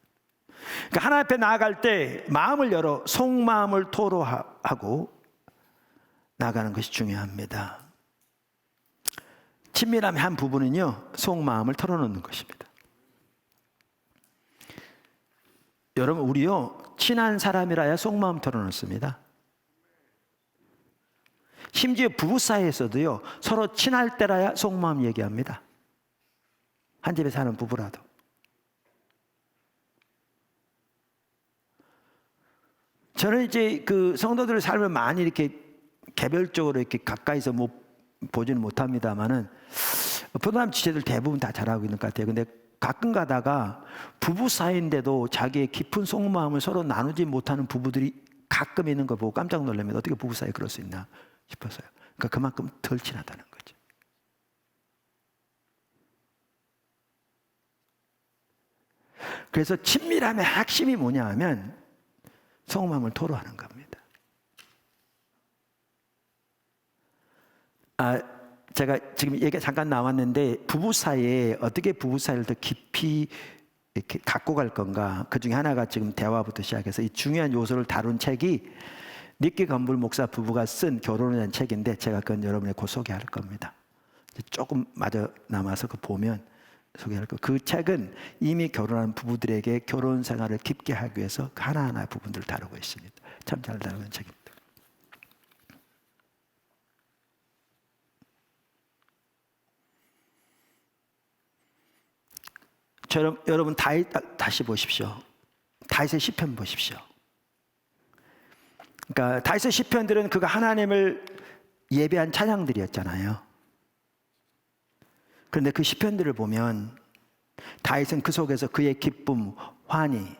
그러니까 하나님 앞에 나아갈 때 마음을 열어 속마음을 토로하고 나가는 것이 중요합니다. 친밀함의 한 부분은요, 속마음을 털어놓는 것입니다. 여러분, 우리요 친한 사람이라야 속마음 털어놓습니다. 심지어 부부 사이에서도요 서로 친할 때라야 속마음 얘기합니다. 한 집에 사는 부부라도. 저는 이제 그 성도들의 삶을 많이 이렇게 개별적으로 이렇게 가까이서 보지는 못합니다만은 부부남 지체들 대부분 다 잘하고 있는 것 같아요. 근데 가끔 가다가 부부 사이인데도 자기의 깊은 속마음을 서로 나누지 못하는 부부들이 가끔 있는 거 보고 깜짝 놀랍니다. 어떻게 부부 사이에 그럴 수 있나 싶어서요. 그러니까 그만큼 덜 친하다는 거죠. 그래서 친밀함의 핵심이 뭐냐 하면 속마음을 토로하는 겁니다. 제가 지금 얘기가 잠깐 나왔는데 부부 사이에 어떻게 부부 사이를 더 깊이 이렇게 갖고 갈 건가, 그 중에 하나가 지금 대화부터 시작해서 이 중요한 요소를 다룬 책이 니키 건불 목사 부부가 쓴 결혼에 대한 책인데 제가 그건 여러분에 곧 소개할 겁니다. 조금 마저 남아서 그 보면 소개할 거. 그 책은 이미 결혼한 부부들에게 결혼 생활을 깊게 하기 위해서 하나하나 부분들을 다루고 있습니다. 참 잘 다루는 책입니다. 여러분 다윗 다시 보십시오. 다윗의 시편 보십시오. 그러니까 다윗의 시편들은 그가 하나님을 예배한 찬양들이었잖아요. 그런데 그 시편들을 보면 다윗은 그 속에서 그의 기쁨, 환희,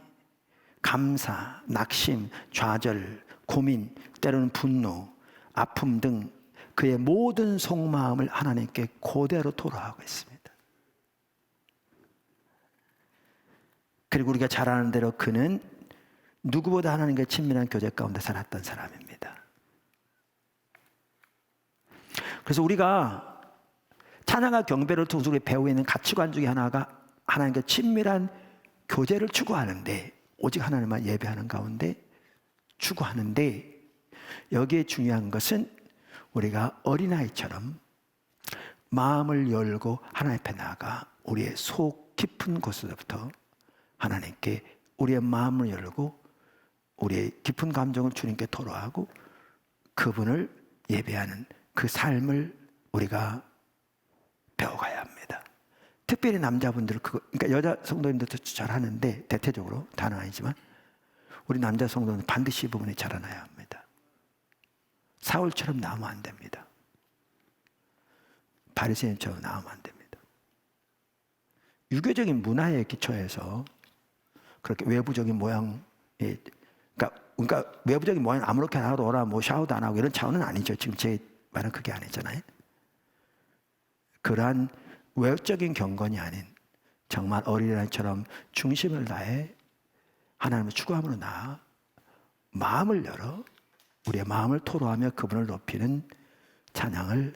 감사, 낙심, 좌절, 고민, 때로는 분노, 아픔 등 그의 모든 속마음을 하나님께 그대로 토로하고 있습니다. 그리고 우리가 잘 아는 대로 그는 누구보다 하나님과 친밀한 교제 가운데 살았던 사람입니다. 그래서 우리가 찬양과 경배를 통해서 우리 배우고 있는 가치관 중에 하나가 하나님과 친밀한 교제를 추구하는데, 오직 하나님만 예배하는 가운데 추구하는데, 여기에 중요한 것은 우리가 어린아이처럼 마음을 열고 하나님 앞에 나아가 우리의 속 깊은 곳에서부터 하나님께 우리의 마음을 열고 우리의 깊은 감정을 주님께 토로하고 그분을 예배하는 그 삶을 우리가 배워가야 합니다. 특별히 남자분들 그러니까 여자 성도님들도 잘하는데 대체적으로 다는 아니지만 우리 남자 성도는 반드시 이 부분에 자라나야 합니다. 사울처럼 나오면 안 됩니다. 바리새인처럼 나오면 안 됩니다. 유교적인 문화에 기초해서 그렇게 외부적인 모양, 그러니까 외부적인 모양 아무렇게나 하고 오라, 뭐 샤워도 안 하고 이런 차원은 아니죠. 지금 제 말은 그게 아니잖아요. 그러한 외적인 경건이 아닌 정말 어린아이처럼 중심을 다해 하나님을 추구함으로 나아 마음을 열어 우리의 마음을 토로하며 그분을 높이는 찬양을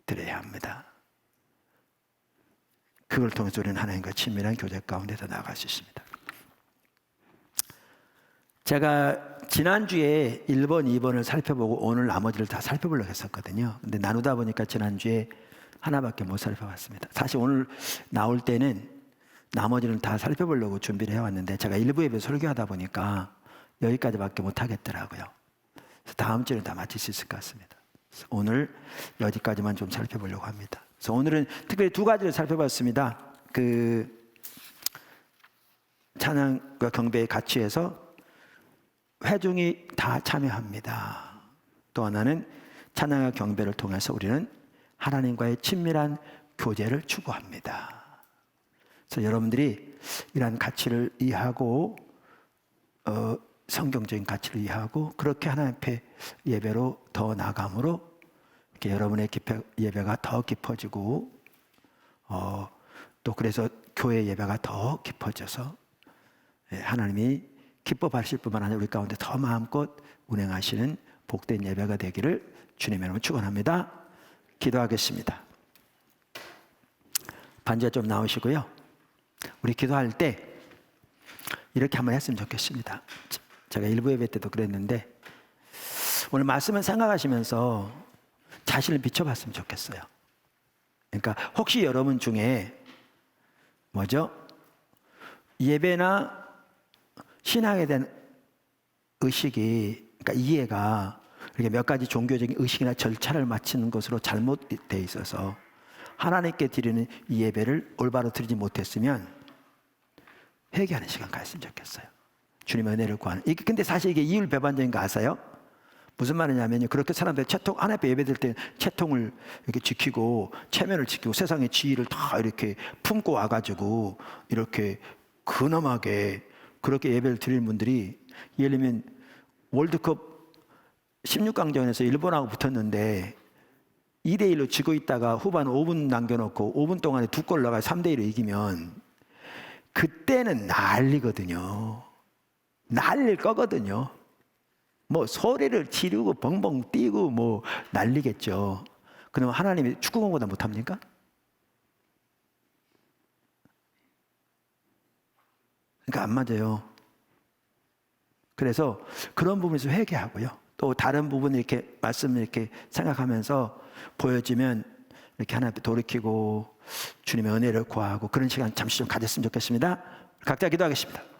드려야 합니다. 그걸 통해서 우리는 하나님과 친밀한 교제 가운데 더 나아갈 수 있습니다. 제가 지난주에 1번, 2번을 살펴보고 오늘 나머지를 다 살펴보려고 했었거든요. 근데 나누다 보니까 지난주에 하나밖에 못 살펴봤습니다. 사실 오늘 나올 때는 나머지는 다 살펴보려고 준비를 해왔는데 제가 일부 예배 설교하다 보니까 여기까지밖에 못 하겠더라고요. 그래서 다음 주는 다 마칠 수 있을 것 같습니다. 오늘 여기까지만 좀 살펴보려고 합니다. 그래서 오늘은 특별히 두 가지를 살펴봤습니다. 그 찬양과 경배의 가치에서 회중이 다 참여합니다. 또 하나는 찬양과 경배를 통해서 우리는 하나님과의 친밀한 교제를 추구합니다. 그래서 여러분들이 이러한 가치를 이해하고 성경적인 가치를 이해하고 그렇게 하나님 앞에 예배로 더 나아감으로 이렇게 여러분의 예배가 더 깊어지고 또 그래서 교회 예배가 더 깊어져서 하나님이 기뻐하실 뿐만 아니라 우리 가운데 더 마음껏 운행하시는 복된 예배가 되기를 주님의 이름으로 축원합니다. 기도하겠습니다. 반지가 좀 나오시고요. 우리 기도할 때 이렇게 한번 했으면 좋겠습니다. 제가 일부 예배 때도 그랬는데 오늘 말씀을 생각하시면서 자신을 비춰봤으면 좋겠어요. 그러니까 혹시 여러분 중에 예배나 신앙에 대한 의식이, 그러니까 이해가 이렇게 몇 가지 종교적인 의식이나 절차를 마치는 것으로 잘못되어 있어서 하나님께 드리는 이 예배를 올바로 드리지 못했으면 회개하는 시간 가졌으면 좋겠어요. 주님의 은혜를 구하는. 근데 사실 이게 이율배반적인 거 아세요? 무슨 말이냐면요. 그렇게 사람들이 하나님 앞에 예배드릴 때 채통을 이렇게 지키고 체면을 지키고 세상의 지위를 다 이렇게 품고 와가지고 이렇게 근엄하게 그렇게 예배를 드리는 분들이 예를 들면 월드컵 16강전에서 일본하고 붙었는데 2대1로 지고 있다가 후반 5분 남겨놓고 5분 동안에 2골 넣어가 3대1로 이기면 그때는 난리거든요. 난릴 거거든요. 뭐 소리를 지르고 벙벙 뛰고 뭐 난리겠죠. 그러면 하나님이 축구공보다 못합니까? 그러니까 안 맞아요. 그래서 그런 부분에서 회개하고요. 또 다른 부분 이렇게 말씀을 이렇게 생각하면서 보여지면 이렇게 하나님 앞에 돌이키고 주님의 은혜를 구하고 그런 시간 잠시 좀 가졌으면 좋겠습니다. 각자 기도하겠습니다.